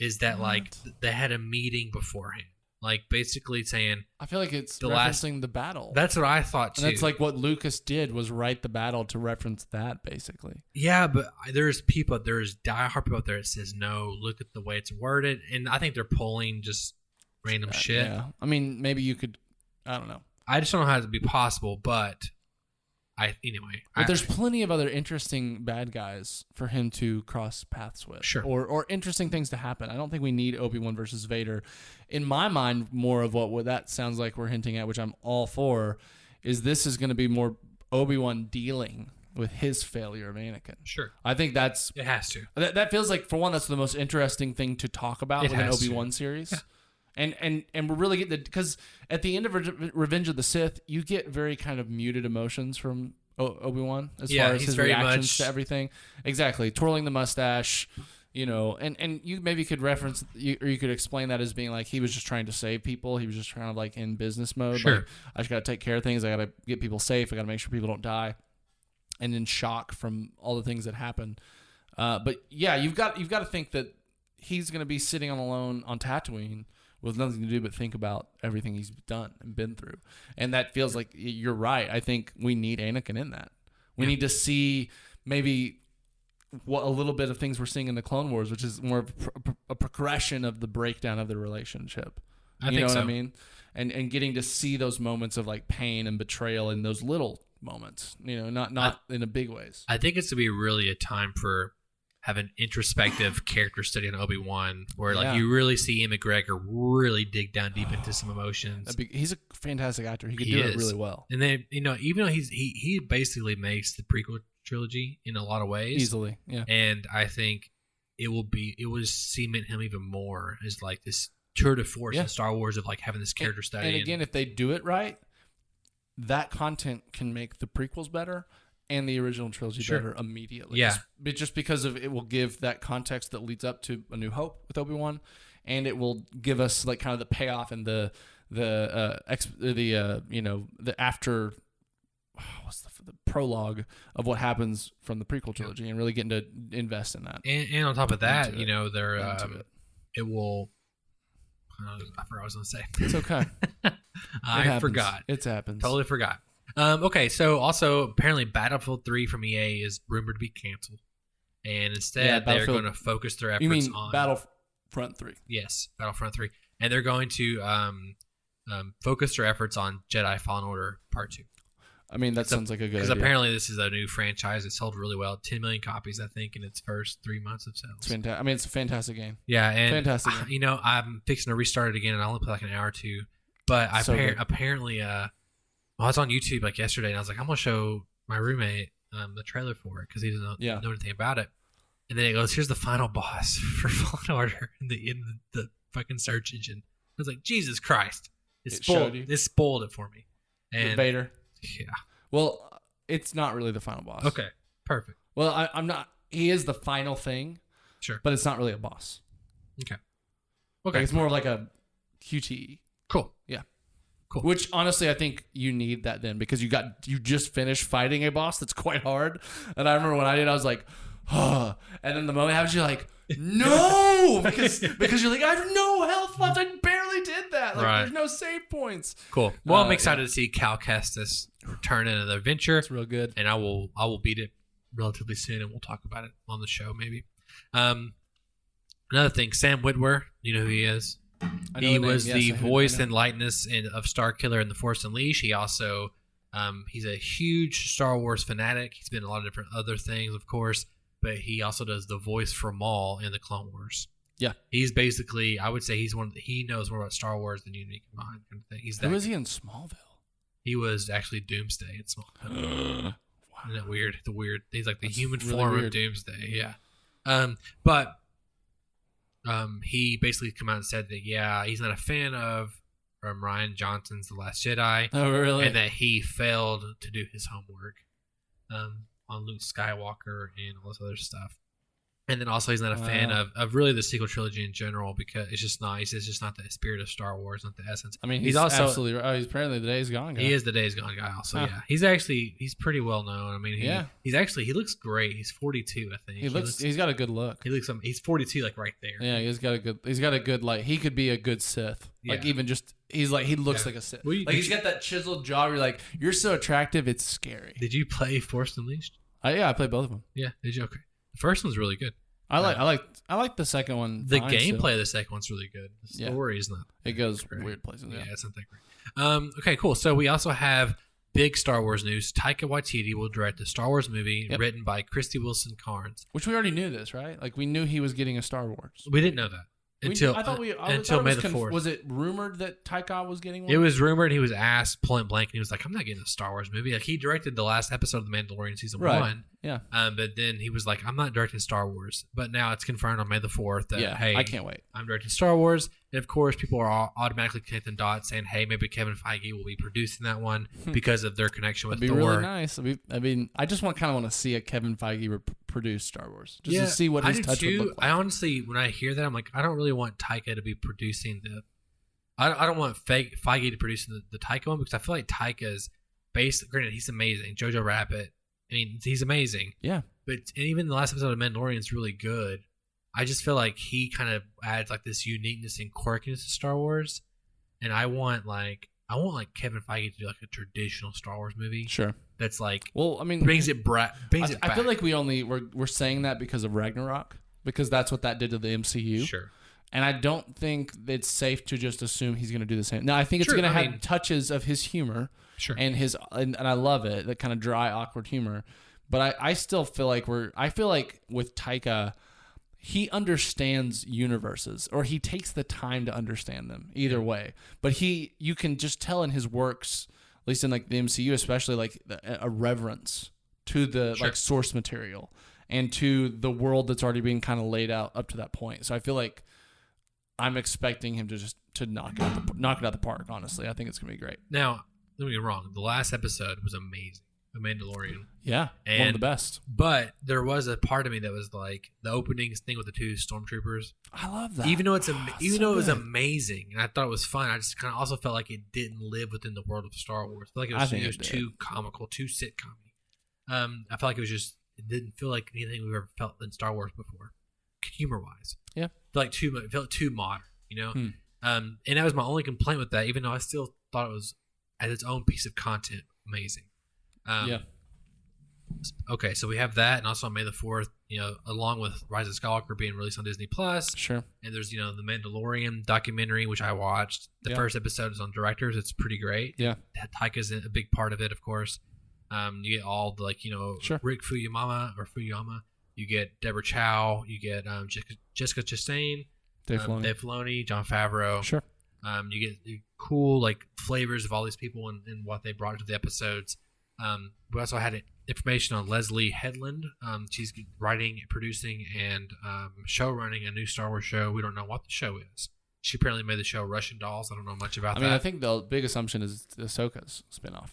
is that like they had a meeting beforehand, like basically saying, I feel like it's the referencing the battle. That's what I thought too. And that's like what Lucas did, was write the battle to reference that, basically. Yeah, but there's diehard people out there that says no. Look at the way it's worded, and I think they're pulling just random shit. Yeah, I mean, maybe you could. I don't know. I just don't know how it would be possible, but But there's plenty of other interesting bad guys for him to cross paths with. Sure. Or interesting things to happen. I don't think we need Obi-Wan versus Vader. In my mind, more of what that sounds like we're hinting at, which I'm all for, is this is going to be more Obi-Wan dealing with his failure of Anakin. Sure. I think it has to. That feels like, for one, that's the most interesting thing to talk about with an Obi-Wan series. Yeah. And we're really getting because at the end of Revenge of the Sith, you get very kind of muted emotions from Obi-Wan as Yeah, far as he's his very reactions much- to everything. Exactly, twirling the mustache, and you maybe could reference or you could explain that as being like he was just trying to save people. He was just trying to like in business mode. Sure. Like, I just got to take care of things. I got to get people safe. I got to make sure people don't die. And in shock from all the things that happen. But yeah, you've got to think that he's going to be sitting on alone on Tatooine with nothing to do but think about everything he's done and been through. And that feels like you're right. I think we need Anakin in that. We need to see maybe what a little bit of things we're seeing in the Clone Wars, which is more of a progression of the breakdown of the relationship. I you think know so. what I mean? And getting to see those moments of like pain and betrayal in those little moments, not in a big ways. I think it's to be really a time for having introspective character study on Obi-Wan, where like you really see Ian McGregor really dig down deep into some emotions. He's a fantastic actor. He could He do is. it really well. And then even though he basically makes the prequel trilogy in a lot of ways Easily, yeah. and I think it will cement him even more as like this tour de force in Star Wars of like having this character study. And again, if they do it right, that content can make the prequels better and the original trilogy better immediately. Yeah. Just because of it will give that context that leads up to A New Hope with Obi-Wan, and it will give us like kind of the payoff and the after the prologue of what happens from the prequel trilogy, and really getting to invest in that. And on top of that, Into they're it. it will. I forgot what I was going to say. It's okay. I forgot. It happens. Totally forgot. Okay, so also apparently Battlefield 3 from EA is rumored to be canceled, and instead they're going to focus their efforts You mean on Battlefront 3? Yes, Battlefront 3, and they're going to focus their efforts on Jedi Fallen Order Part 2. I mean, that sounds like a good idea. Because apparently this is a new franchise. It sold really well, 10 million copies, I think, in its first 3 months of sales. It's fantastic. I mean, it's a fantastic game. Yeah, and Fantastic game. I'm fixing to restart it again, and I only play like an hour or two. But apparently, I was on YouTube like yesterday, and I was like, I'm gonna show my roommate the trailer for it because he doesn't know anything about it. And then it goes, "Here's the final boss for Fallen Order in the fucking search engine." I was like, Jesus Christ! It spoiled it for me. And Vader. Yeah. Well, it's not really the final boss. Okay. Perfect. Well, I'm not. He is the final thing. Sure. But it's not really a boss. Okay. Like, it's more of like a QTE. Cool. Yeah. Cool. Which honestly, I think you need that then, because you just finished fighting a boss that's quite hard. And I remember when I did, I was like, oh. And then the moment happens, you're like, no, because you're like, I have no health left. I barely did that. Like, there's no save points. Cool. Well, I'm excited to see Cal Kestis return into the adventure. It's real good. And I will beat it relatively soon, and we'll talk about it on the show maybe. Another thing, Sam Witwer, you know who he is? He was the voice and likeness of Starkiller in The Force Unleashed. He also, he's a huge Star Wars fanatic. He's been in a lot of different other things, of course, but he also does the voice for Maul in the Clone Wars. Yeah. He's basically, I would say he knows more about Star Wars than you need combined kind of thing. Who is he in Smallville? He was actually Doomsday in Smallville. Wow. Isn't that weird? He's like the human really form weird. of Doomsday. Yeah. But he basically come out and said that he's not a fan of Rian Johnson's The Last Jedi. Oh, really? And that he failed to do his homework on Luke Skywalker and all this other stuff. And then also he's not a fan of really the sequel trilogy in general, because it's just not the spirit of Star Wars, not the essence. I mean, he's also absolutely right. Oh, he's apparently the Days Gone guy. He is the Days Gone guy also, yeah. He's pretty well known. I mean, he looks great. He's 42, I think. He's got a good look. He's 42, like right there. Yeah, he's got a good like, he could be a good Sith. Like, even just, he looks like a Sith. Well, like, he's got that chiseled jaw where you're like, you're so attractive, it's scary. Did you play Force Unleashed? I played both of them. Yeah, did you? Okay. The first one's really good. I like the second one. The gameplay of the second one's really good. The story is not. It goes weird places. Yeah, it's not that great. Okay, cool. So we also have big Star Wars news. Taika Waititi will direct a Star Wars movie written by Christy Wilson Cairns. Which we already knew this, right? Like, we knew he was getting a Star Wars. We didn't know that. until I thought we I until thought May it the was 4th. Was it rumored that Taika was getting one? It was rumored. He was asked point blank, and he was like, "I'm not getting a Star Wars movie." Like he directed the last episode of The Mandalorian season Right. 1. Yeah. But then he was like, "I'm not directing Star Wars." But now it's confirmed on May the 4th that Yeah. hey, I can't wait. I'm directing Star Wars, and of course, people are all automatically connecting dots, saying, "Hey, maybe Kevin Feige will be producing that one because of their connection with It'd be Thor." really nice. I mean, I just want to see a Kevin Feige produce Star Wars, just to see what I his do touch too. would look like. I honestly, when I hear that, I'm like, I don't really want Taika to be producing the. I don't want Feige to produce the Taika one because I feel like Taika's based. Granted, he's amazing. Jojo Rabbit. I mean, he's amazing. Yeah. But and even the last episode of Mandalorian is really good. I just feel like he kind of adds like this uniqueness and quirkiness to Star Wars, and I want Kevin Feige to do like a traditional Star Wars movie. Sure. That's like Well, I mean, brings it back. I feel like we're saying that because of Ragnarok, because that's what that did to the MCU. Sure. And I don't think it's safe to just assume he's going to do the same. No, I think it's Sure, going to I have mean- touches of his humor. Sure. And and I love it, that kind of dry, awkward humor. But I still feel like with Taika, he understands universes, or he takes the time to understand them. Either way, but you can just tell in his works, at least in like the MCU, especially like a reverence to the like source material and to the world that's already being kind of laid out up to that point. So I feel like I'm expecting him to knock it out the park. Honestly, I think it's gonna be great. Now, don't get me wrong. The last episode was amazing. The Mandalorian. Yeah, one of the best. But there was a part of me that was like the opening thing with the two stormtroopers. I love that. Even though it was good. amazing, and I thought it was fun, I just kind of also felt like it didn't live within the world of Star Wars. I feel like I think it was it did. too comical, too sitcom. I felt like it didn't feel like anything we've ever felt in Star Wars before, humor wise. Yeah, It felt too modern, and that was my only complaint with that. Even though I still thought it was as its own piece of content, amazing. yeah. Okay, so we have that, and also on May the 4th, along with Rise of Skywalker being released on Disney Plus. Sure. And there's, the Mandalorian documentary, which I watched. The first episode is on directors. It's pretty great. Yeah. Taika's a big part of it, of course. You get all the, Sure. Rick Fuyama. You get Deborah Chow. You get Jessica Chastain. Dave Filoni. Dave Filoni, Jon Favreau. Sure. You get cool, flavors of all these people and what they brought to the episodes. We also had information on Leslie Headland. She's writing, producing, and show running a new Star Wars show. We don't know what the show is. She apparently made the show Russian Dolls. I don't know much about that. I mean, I think the big assumption is Ahsoka's spinoff,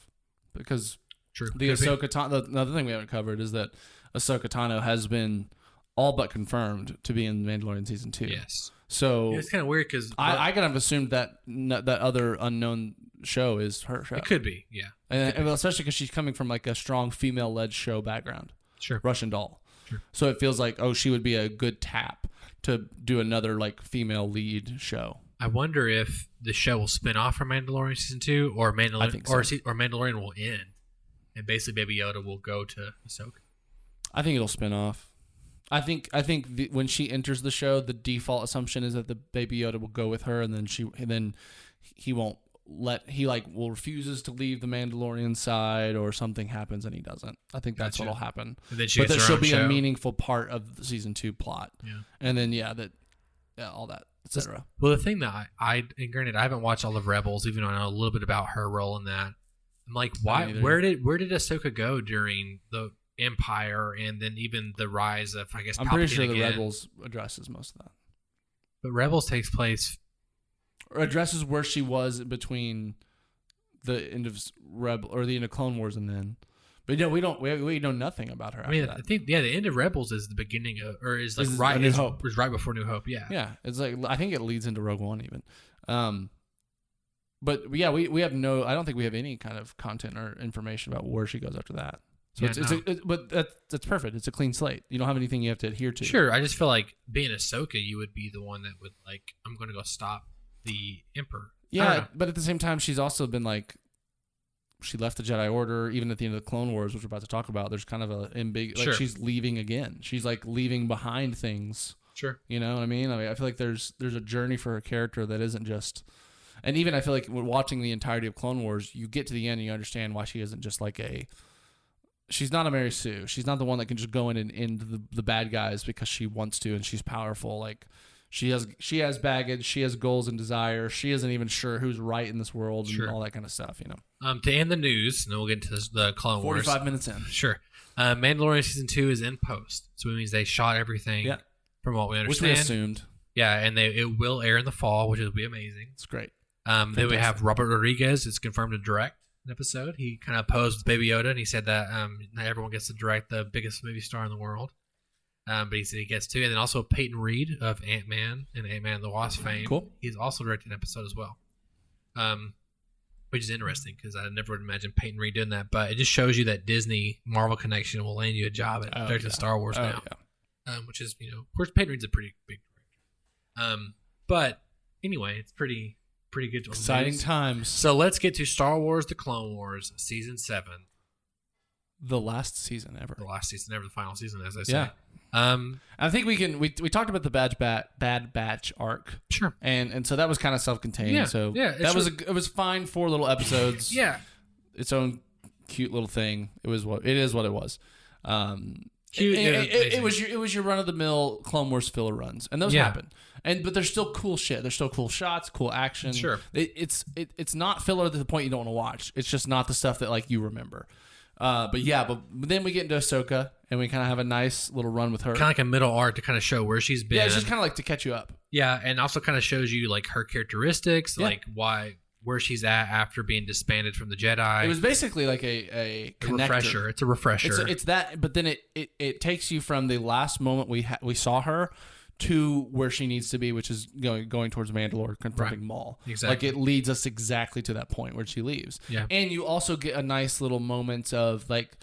because True. the Ahsoka Tano. Another thing we haven't covered is that Ahsoka Tano has been all but confirmed to be in Mandalorian season 2. Yes. So It's kind of weird because I kind of assumed that that other unknown show is her show. it could be. Yeah. And especially because she's coming from like a strong female-led show background. Sure. Russian Doll. Sure. So it feels like, she would be a good tap to do another like female lead show. I wonder if the show will spin off from Mandalorian season 2, or I think so. or Mandalorian will end, and basically Baby Yoda will go to Ahsoka. I think it'll spin off. I think when she enters the show, the default assumption is that the Baby Yoda will go with her, and then he won't refuses to leave the Mandalorian side, or something happens and he doesn't. I think that's Gotcha. what'll happen. And then she But gets her she'll own be show. a meaningful part of the season 2 plot. Yeah. And then all that, etc. Well, the thing that and granted, I haven't watched all of Rebels, even though I know a little bit about her role in that. I'm like, why? either. Where did Ahsoka go during the Empire, and then even the rise of, I guess, I'm pretty Palpatine sure the again? Rebels addresses most of that. But Rebels takes place. Or addresses where she was between the end of the end of Clone Wars and then. But we know nothing about her. I mean, after that. I think the end of Rebels is the beginning of, or is like This is right A New is, Hope. is right before New Hope. Yeah. Yeah, it's like, I think it leads into Rogue One even. But yeah, we have I don't think we have any kind of content or information about where she goes after that. So Yeah, but that's perfect. It's a clean slate. You don't have anything you have to adhere to. Sure. I just feel like being Ahsoka, you would be the one that would like, I'm going to go stop the Emperor. I don't Yeah, know. but at the same time, she's also been like, she left the Jedi Order, even at the end of the Clone Wars, which we're about to talk about. There's kind of Sure. she's leaving again. She's like leaving behind things. Sure. You know what I mean? I feel like there's a journey for her character that isn't just, and even I feel like when watching the entirety of Clone Wars, you get to the end and you understand why she isn't just like she's not a Mary Sue. She's not the one that can just go in and end the bad guys because she wants to and she's powerful. Like, She has baggage. She has goals and desires. She isn't even sure who's right in this world Sure. and all that kind of stuff. To end the news, and then we'll get into the Clone Wars. 45 minutes in. Sure. Mandalorian season 2 is in post, so it means they shot everything. Yeah. From what we Which understand. we assumed. Yeah, and it will air in the fall, which will be amazing. It's great. Then we have Robert Rodriguez. It's confirmed to direct an episode. He kind of posed with Baby Yoda, and he said that not everyone gets to direct the biggest movie star in the world. But he said he gets to. And then also Peyton Reed of Ant-Man and Ant-Man and the Wasp fame. Cool. He's also directed an episode as well. Which is interesting because I never would imagine Peyton Reed doing that. But it just shows you that Disney Marvel connection will land you a job at directing Star Wars now. Yeah. Which is, of course, Peyton Reed's a pretty big director. But anyway, it's pretty good. Exciting times. So let's get to Star Wars: The Clone Wars, season 7. The last season ever. The last season ever, the final season, as I say. Yeah. I think we talked about the Bad Batch arc. Sure. And so that was kind of self-contained. Yeah. So Yeah, that was it was fine, 4 little episodes. Yeah. Its own cute little thing. It is what it was. Cute. It was your run of the mill Clone Wars filler runs, and those happen. But there's still cool shit. There's still cool shots, cool action. Sure. It's not filler to the point you don't want to watch. It's just not the stuff that like you remember. But then we get into Ahsoka, and we kind of have a nice little run with her. Kind of like a middle arc to kind of show where she's been. Yeah, it's just kind of like to catch you up. Yeah, and also kind of shows you like her characteristics, like where she's at after being disbanded from the Jedi. It was basically like a refresher. It's a refresher. It's that, but then it takes you from the last moment we saw her to where she needs to be, which is going towards Mandalore, confronting Maul. Exactly. Like it leads us exactly to that point where she leaves. Yeah. And you also get a nice little moment of like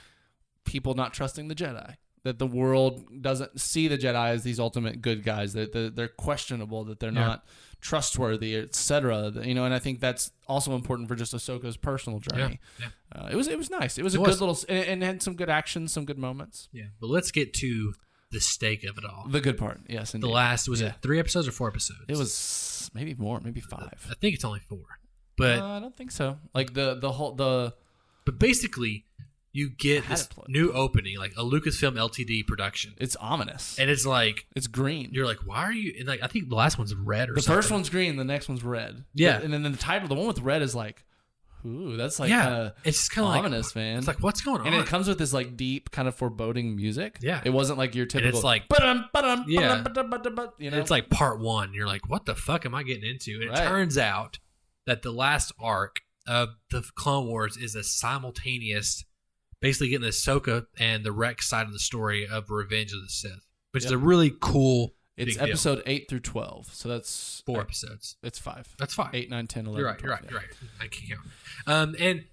people not trusting the Jedi. That the world doesn't see the Jedi as these ultimate good guys. That they're questionable. That they're not trustworthy, etc. And I think that's also important for just Ahsoka's personal journey. Yeah. It was nice. It was a good little and had some good action, some good moments. Yeah. But let's get to the stake of it all. The good part, yes. Indeed. The last it 3 episodes or 4 episodes? It was maybe more, maybe 5. I think it's only 4, but I don't think so. Like the whole. But basically, you get this new opening, like a Lucasfilm Ltd. production. It's ominous, and it's like it's green. You're like, why are you? And like, I think the last one's red or the something. first one's green, the next one's red. Yeah, and then the title, the one with red, is like. Ooh, that's like it's just kind of ominous, man. It's like, what's going on? And it comes with this like deep kind of foreboding music. Yeah, it wasn't like your typical. And it's like, yeah, it's like part 1. You're like, what the fuck am I getting into? And it turns out that the last arc of the Clone Wars is a simultaneous, basically getting the Ahsoka and the Rex side of the story of Revenge of the Sith, which is a really cool. It's episode 8 through 12, so that's 4 episodes. It's 5. That's 5. 8, 9, 10, 11. You're right. 12, You're right. I can't count. And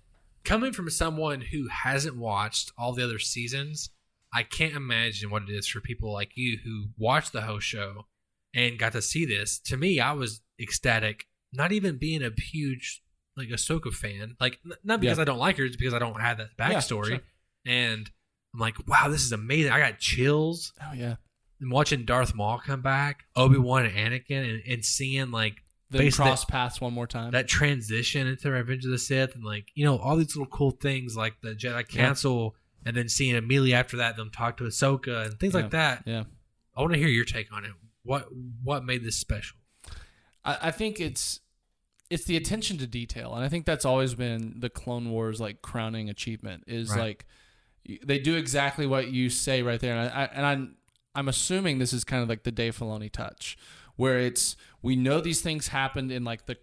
coming from someone who hasn't watched all the other seasons, I can't imagine what it is for people like you who watched the whole show and got to see this. To me, I was ecstatic. Not even being a huge like Ahsoka fan, like not because I don't like her, it's because I don't have that backstory. Yeah, sure. And I'm like, wow, this is amazing. I got chills. Oh yeah. And watching Darth Maul come back, Obi-Wan and Anakin, and seeing like them cross paths one more time. That transition into Revenge of the Sith, and like all these little cool things like the Jedi Council, and then seeing immediately after that them talk to Ahsoka and things like that. Yeah, I want to hear your take on it. What made this special? I think it's the attention to detail, and I think that's always been the Clone Wars like crowning achievement. Is like they do exactly what you say right there, and I'm assuming this is kind of like the Dave Filoni touch, where it's we know these things happened in like the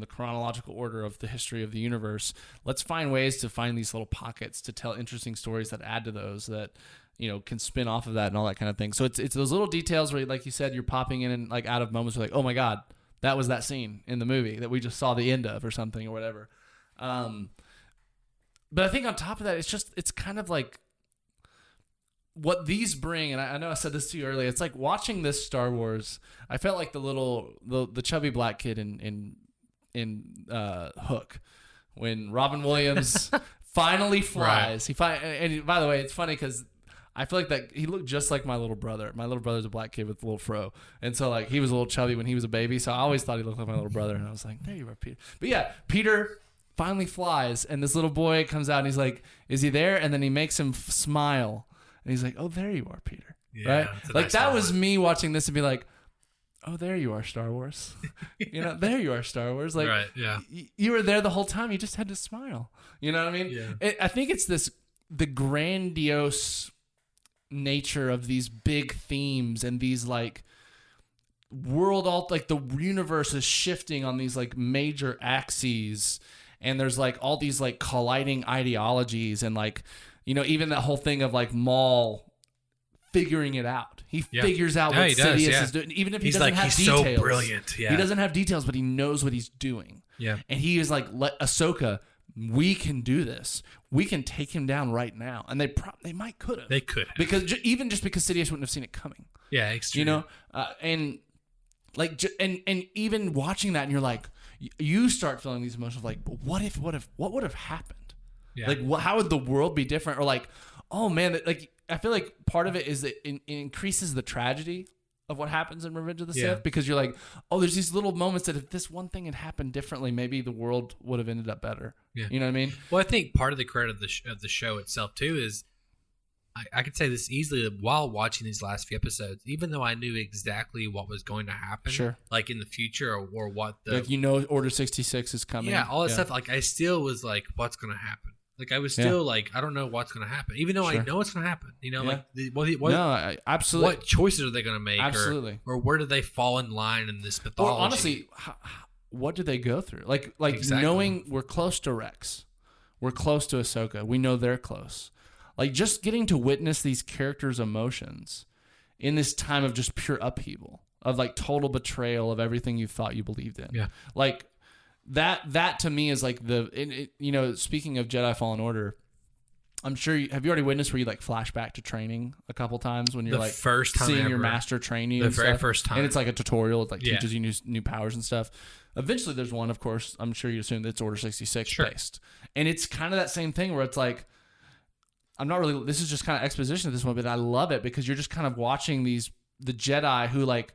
chronological order of the history of the universe. Let's find ways to find these little pockets to tell interesting stories that add to those that can spin off of that and all that kind of thing. So it's those little details where, like you said, you're popping in and like out of moments where like, oh my god, that was that scene in the movie that we just saw the end of or something or whatever. But I think on top of that, it's kind of like. What these bring, and I know I said this to you earlier, it's like watching this Star Wars. I felt like the chubby black kid in Hook, when Robin Williams finally flies. Right. And by the way, it's funny because I feel like that he looked just like my little brother. My little brother's a black kid with a little fro, and so like he was a little chubby when he was a baby. So I always thought he looked like my little brother, and I was like, there you are, Peter. But yeah, Peter finally flies, and this little boy comes out and he's like, is he there? And then he makes him smile. And he's like, oh, there you are, Peter. Yeah, right? Like, that was me watching this and be like, oh, there you are, Star Wars. There you are, Star Wars. Like, right, yeah. You were there the whole time. You just had to smile. You know what I mean? Yeah. I think it's the grandiose nature of these big themes and these like like the universe is shifting on these like major axes, and there's like all these like colliding ideologies, and like, even that whole thing of like Maul figuring it out. He figures out what Sidious is doing, even if he doesn't have details. He's so brilliant. Yeah. He doesn't have details, but he knows what he's doing. Yeah. And he is like, let Ahsoka, we can do this. We can take him down right now. And they might could have. They could have. Because even just because Sidious wouldn't have seen it coming. Yeah, extremely. And like, and even watching that, and you're like, you start feeling these emotions of like, what would have happened? Yeah. Like, how would the world be different? Or like, oh man, like, I feel like part of it is that it increases the tragedy of what happens in Revenge of the Sith, because you're like, oh, there's these little moments that if this one thing had happened differently, maybe the world would have ended up better. Yeah. You know what I mean? Well, I think part of the credit of the show itself too is I could say this easily while watching these last few episodes, even though I knew exactly what was going to happen, sure, like in the future or what the like Order 66 is coming. Yeah, all that stuff. Like I still was like, what's going to happen? Like I was still like, I don't know what's going to happen, even though I know it's going to happen. Like absolutely. What choices are they going to make? Absolutely. Or where do they fall in line in this mythology? Well, honestly, what do they go through? Like exactly. Knowing we're close to Rex, we're close to Ahsoka. We know they're close. Like just getting to witness these characters' emotions in this time of just pure upheaval, of like total betrayal of everything you thought you believed in. Yeah. Like. That to me is like speaking of Jedi Fallen Order, I'm sure have you already witnessed where you like flash back to training a couple times when you're the like first time seeing ever. your master train you the and very stuff. first time, and it's like a tutorial. It like teaches you new powers and stuff. Eventually there's one, of course, I'm sure you assume that's Order 66 based, and it's kind of that same thing where it's like, this is just kind of exposition at this point, but I love it because you're just kind of watching the Jedi who like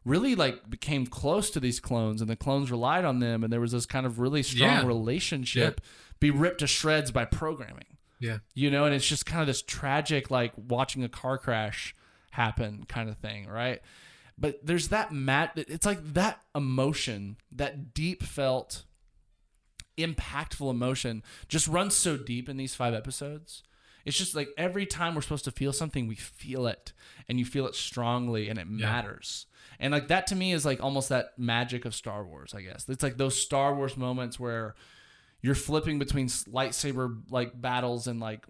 really like became close to these clones, and the clones relied on them, and there was this kind of really strong relationship be ripped to shreds by programming. Yeah. And it's just kind of this tragic, like watching a car crash happen kind of thing, right? But there's that it's like that emotion, that deep felt, impactful emotion just runs so deep in these 5 episodes. It's just like every time we're supposed to feel something, we feel it, and you feel it strongly, and it matters. And like that to me is like almost that magic of Star Wars, I guess. It's like those Star Wars moments where you're flipping between lightsaber like battles and like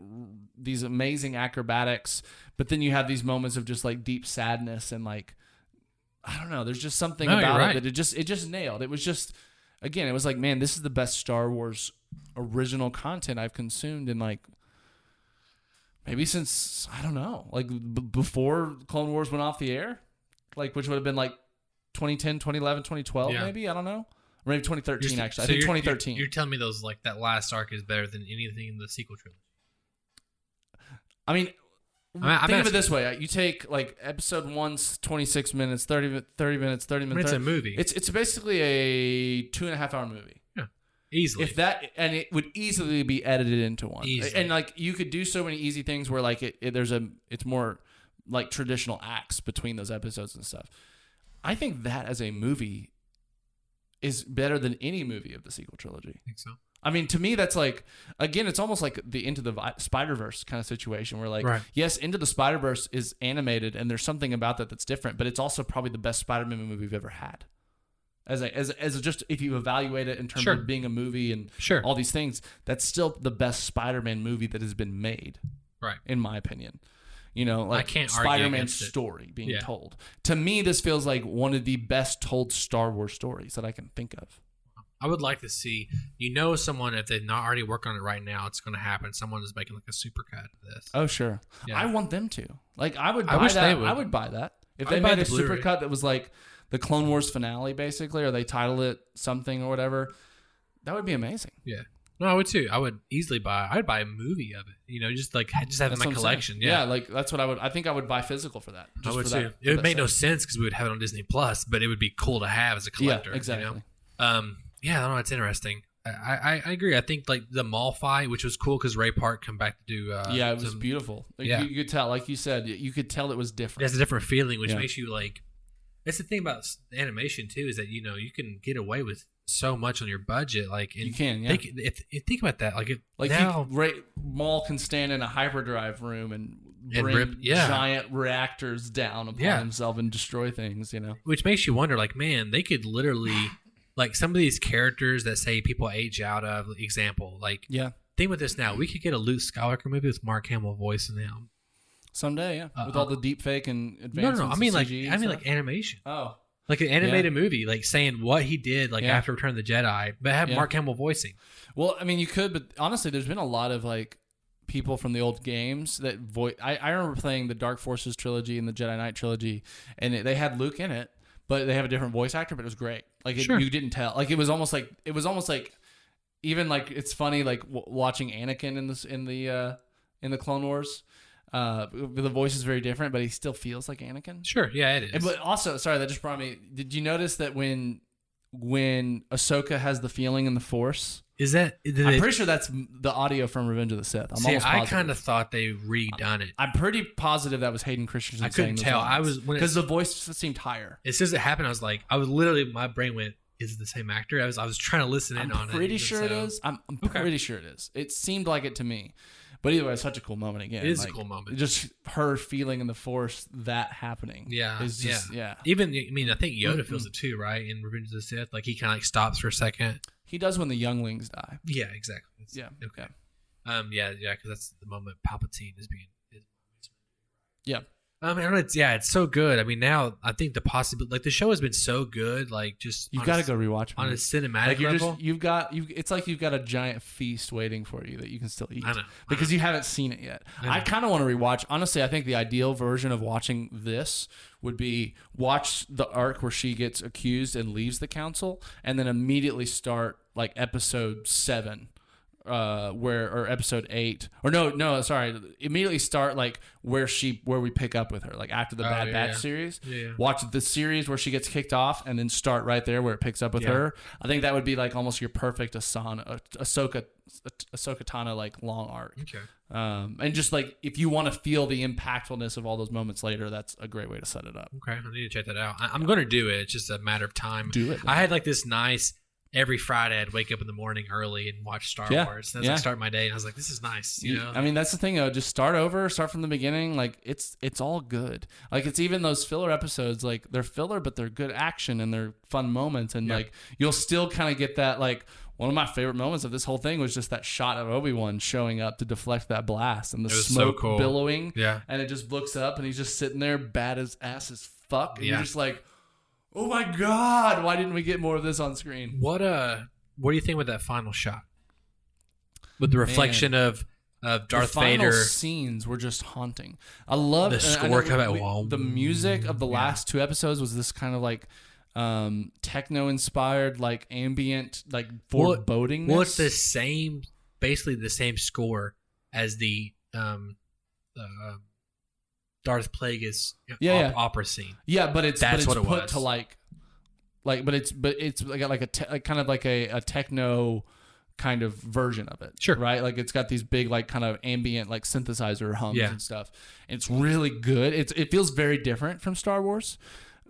these amazing acrobatics, but then you have these moments of just like deep sadness and like, I don't know, there's just something about it that it just nailed. It was just, again, it was like, man, this is the best Star Wars original content I've consumed in like maybe since, I don't know, like before Clone Wars went off the air. Like, which would have been like 2010, 2011, 2012, maybe? I don't know. Or maybe 2013, actually. I think 2013. You're telling me those like that last arc is better than anything in the sequel trilogy? I mean, think of it this way. You take like episode 1's 26 minutes, 30 minutes, 30 minutes. I mean, it's a movie. It's basically a 2.5 hour movie. Yeah, easily. If that, and it would easily be edited into one. Easily. And like you could do so many easy things where like it's more like traditional acts between those episodes and stuff. I think that as a movie is better than any movie of the sequel trilogy. I think so. I mean, to me, that's like, again, it's almost like the Into the Spider-Verse kind of situation where like, yes, Into the Spider-Verse is animated and there's something about that that's different, but it's also probably the best Spider-Man movie we've ever had. As just if you evaluate it in terms of being a movie and all these things, that's still the best Spider-Man movie that has been made. Right. In my opinion. Like I can't Spider-Man's story being told. To me, this feels like one of the best told Star Wars stories that I can think of. I would like to see, someone, if they're not already working on it right now, it's going to happen. Someone is making like a supercut of this. Oh, sure. Yeah. I want them to. Like, I would buy that. I would buy that. If they I'd made buy a the Blu-ray. supercut that was like the Clone Wars finale, basically, or they titled it something or whatever, that would be amazing. Yeah. No, I would too. I would easily I'd buy a movie of it. Just have it in my collection. Yeah, like that's what I think I would buy physical for that. I would too. It would make no sense because we would have it on Disney Plus, but it would be cool to have as a collector. Yeah, exactly. Yeah, I don't know. It's interesting. I agree. I think like the Maul fight, which was cool because Ray Park come back to do. Yeah, it was beautiful. You could tell, like you said, you could tell it was different. It has a different feeling, which makes you like. That's the thing about animation too, is that you can get away with so much on your budget. Like You can, yeah. Think about that. Like now, Maul can stand in a hyperdrive room and bring rip- yeah. giant reactors down upon Yeah. himself and destroy things. which makes you wonder, like, man, they could literally, like, some of these characters that say people age out of. Example, like, Yeah. think with this now. We could get a Luke Skywalker movie with Mark Hamill voicing him. Someday, yeah. With all the deep fake and No, advancements. I mean of like CG and I mean stuff. like animation. Oh. Like an animated movie, like saying what he did, like Yeah. after Return of the Jedi, but have Yeah. Mark Hamill voicing. Well, I mean, you could, but honestly, there's been a lot of like people from the old games that voice. I remember playing the Dark Forces trilogy and the Jedi Knight trilogy, and they had Luke in it, but they have a different voice actor, but it was great. Like Sure. you didn't tell. Like it was almost like even like it's funny like watching Anakin in the Clone Wars. The voice is very different, but he still feels like Anakin. Sure, yeah, it is. But also, sorry, that just brought me. Did you notice that when Ahsoka has the feeling in the Force? Is that? I'm pretty sure that's the audio from Revenge of the Sith. I'm almost I positive. kind of thought they redone it. I'm pretty positive that was Hayden Christensen. I couldn't tell. I was because the voice seemed higher. As soon as it happened, I was literally, my brain went, "Is it the same actor?" I was trying to listen in on it. I'm pretty sure it is. I'm pretty sure it is. It seemed like it to me. But either way, it's such a cool moment again. It is a cool moment. Just her feeling in the Force, that happening. Yeah, is just, yeah. Even, I mean, I think Yoda feels it too, right? In Revenge of the Sith, like he kind of like stops for a second. He does when the younglings die. Yeah, exactly. Yeah. Okay. Yeah, because that's the moment Palpatine is being. Yeah. I mean, it's so good. I mean, now I think the possibility, like the show has been so good, like just You got to go rewatch on a it. cinematic Like level. It's like you've got a giant feast waiting for you that you can still eat. I know. Because you haven't seen it yet. I kind of want to rewatch. Honestly, I think the ideal version of watching this would be watch the arc where she gets accused and leaves the council, and then immediately start like episode 7. Or episode 8 or no sorry, immediately start like where we pick up with her, like after the Bad Batch series. Watch the series where she gets kicked off and then start right there where it picks up with her. I think that would be like almost your perfect Ahsoka Tano like long arc. Okay. And just like if you want to feel the impactfulness of all those moments later, that's a great way to set it up. Okay, I need to check that out. I'm going to do it. It's just a matter of time. Do it. I had like this nice. Every Friday, I'd wake up in the morning early and watch Star Wars. That's like start my day, and I was like, "This is nice." You know, I mean, that's the thing. Just start over, start from the beginning. Like it's all good. Like it's even those filler episodes. Like they're filler, but they're good action and they're fun moments. And like you'll still kind of get that. Like one of my favorite moments of this whole thing was just that shot of Obi-Wan showing up to deflect that blast and the smoke so cool. billowing. Yeah, and it just looks up and he's just sitting there, bad as ass as fuck. And you're just like, "Oh my god, why didn't we get more of this on screen?" What do you think about that final shot? With the reflection of Darth Vader. The final scenes were just haunting. I love the score coming out. The music of the last 2 episodes was this kind of like techno inspired, like ambient, like forebodingness. Well, it's basically the same score as the Darth Plagueis opera scene. Yeah, but it's what it put was. to like it's like a kind of like a techno kind of version of it. Sure. Right? Like it's got these big like kind of ambient like synthesizer hums and stuff. It's really good. It feels very different from Star Wars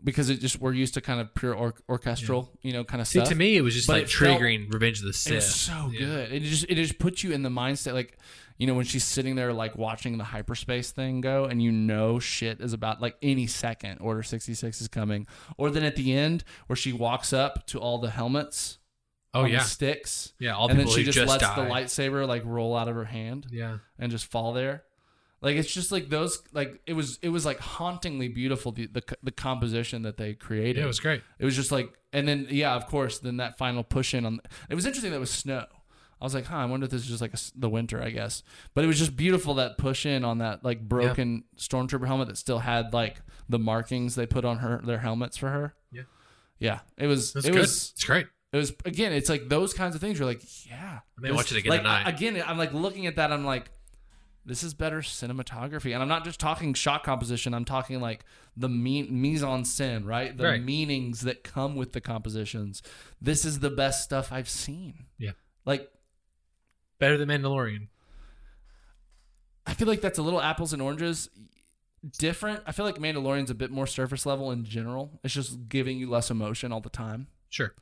because we're used to kind of pure orchestral, kind of stuff. See, to me, it was just But like it felt- triggering Revenge of the Sith. It's so good. It just puts you in the mindset, like, when she's sitting there, like, watching the hyperspace thing go, and shit is about, like, any second, Order 66 is coming. Or then at the end, where she walks up to all the helmets on the sticks. Yeah, all and then people she who just lets died. the lightsaber, like, roll out of her hand. Yeah. And just fall there. Like, it's just, like, those, like, it was like, hauntingly beautiful, the composition that they created. Yeah, it was great. It was just, like, and then, yeah, of course, then that final push in on, it was interesting that it was snow. I was like, I wonder if this is just like the winter, I guess. But it was just beautiful, that push in on that like broken stormtrooper helmet that still had like the markings they put on their helmets for her. Yeah. Yeah. It was good. It's great. It was, again, it's like those kinds of things. You're like, yeah. I may watch it again like, tonight. Again, I'm like looking at that. I'm like, this is better cinematography. And I'm not just talking shot composition. I'm talking like the mise en scène, right? The meanings that come with the compositions. This is the best stuff I've seen. Yeah. Like, better than Mandalorian. I feel like that's a little apples and oranges. different. I feel like Mandalorian's a bit more surface level in general. It's just giving you less emotion all the time. Sure.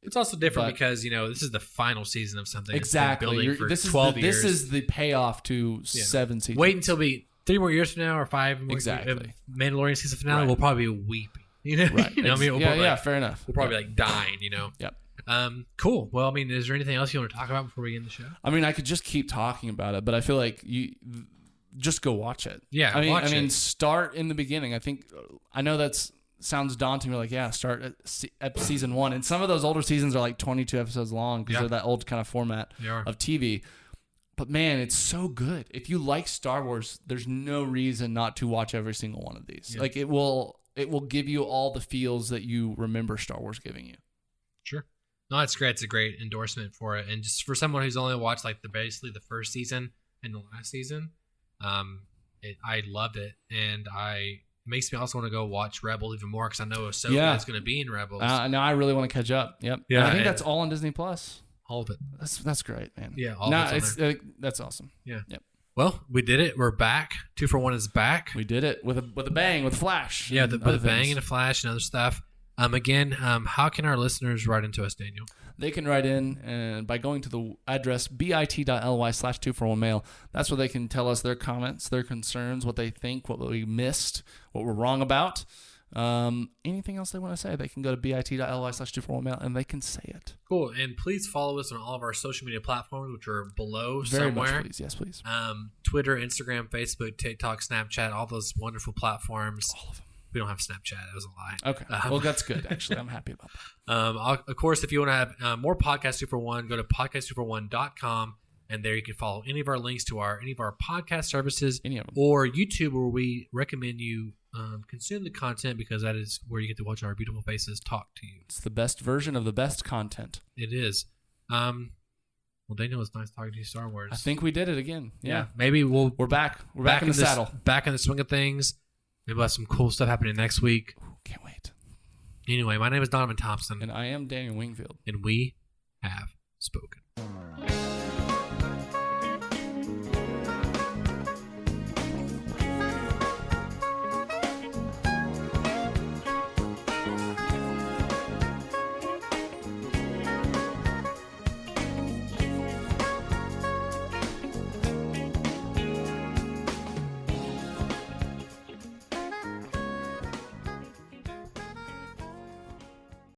It's also different because this is the final season of something. Exactly. For this 12 is years. This is the payoff to 7 seasons. Wait until 3 more years from now or 5 more Exactly. Mandalorian season finale. Right. We'll probably be weeping. Right. We'll fair enough. We'll probably be dying. Yep. Cool. Well, is there anything else you want to talk about before we end the show? I could just keep talking about it, but I feel like you just go watch it. Yeah, watch it. Start in the beginning. I know that's sounds daunting. You're like, start at season 1, and some of those older seasons are like 22 episodes long because they're that old kind of format of TV. But man, it's so good. If you like Star Wars, there's no reason not to watch every single one of these. Yeah. It will give you all the feels that you remember Star Wars giving you. Sure. No, that's great. It's a great endorsement for it. And just for someone who's only watched basically the first season and the last season, I loved it. And it makes me also want to go watch Rebels even more because I know Ahsoka is going to be in Rebels. Now I really want to catch up. Yep. Yeah. And I think that's all on Disney Plus. All of it. That's great, man. Yeah. All of it's that's awesome. Yeah. Yep. Well, we did it. We're back. 2 for 1 is back. We did it with a bang, with a flash. Yeah, with a bang and a flash and other stuff. Again, how can our listeners write into us, Daniel? They can write in by going to the address bit.ly/241mail. That's where they can tell us their comments, their concerns, what they think, what we missed, what we're wrong about. Anything else they want to say, they can go to bit.ly/241mail and they can say it. Cool. And please follow us on all of our social media platforms, which are below Very somewhere. much, please. Yes, please. Twitter, Instagram, Facebook, TikTok, Snapchat, all those wonderful platforms. All of them. We don't have Snapchat. That was a lie. Okay. Well, that's good, actually. I'm happy about that. Of course, if you want to have more Podcast 2 for 1, go to podcast2for1.com, and there you can follow any of our links to any of our podcast services, Any of them. or YouTube, where we recommend you consume the content because that is where you get to watch our beautiful faces talk to you. It's the best version of the best content. It is. Well, Daniel, it's nice talking to you, Star Wars. I think we did it again. Yeah. Maybe we're back. We're back in the saddle. Back in the swing of things. Maybe we'll have some cool stuff happening next week. Ooh, can't wait. Anyway, my name is Donovan Thompson. And I am Daniel Wingfield. And we have spoken.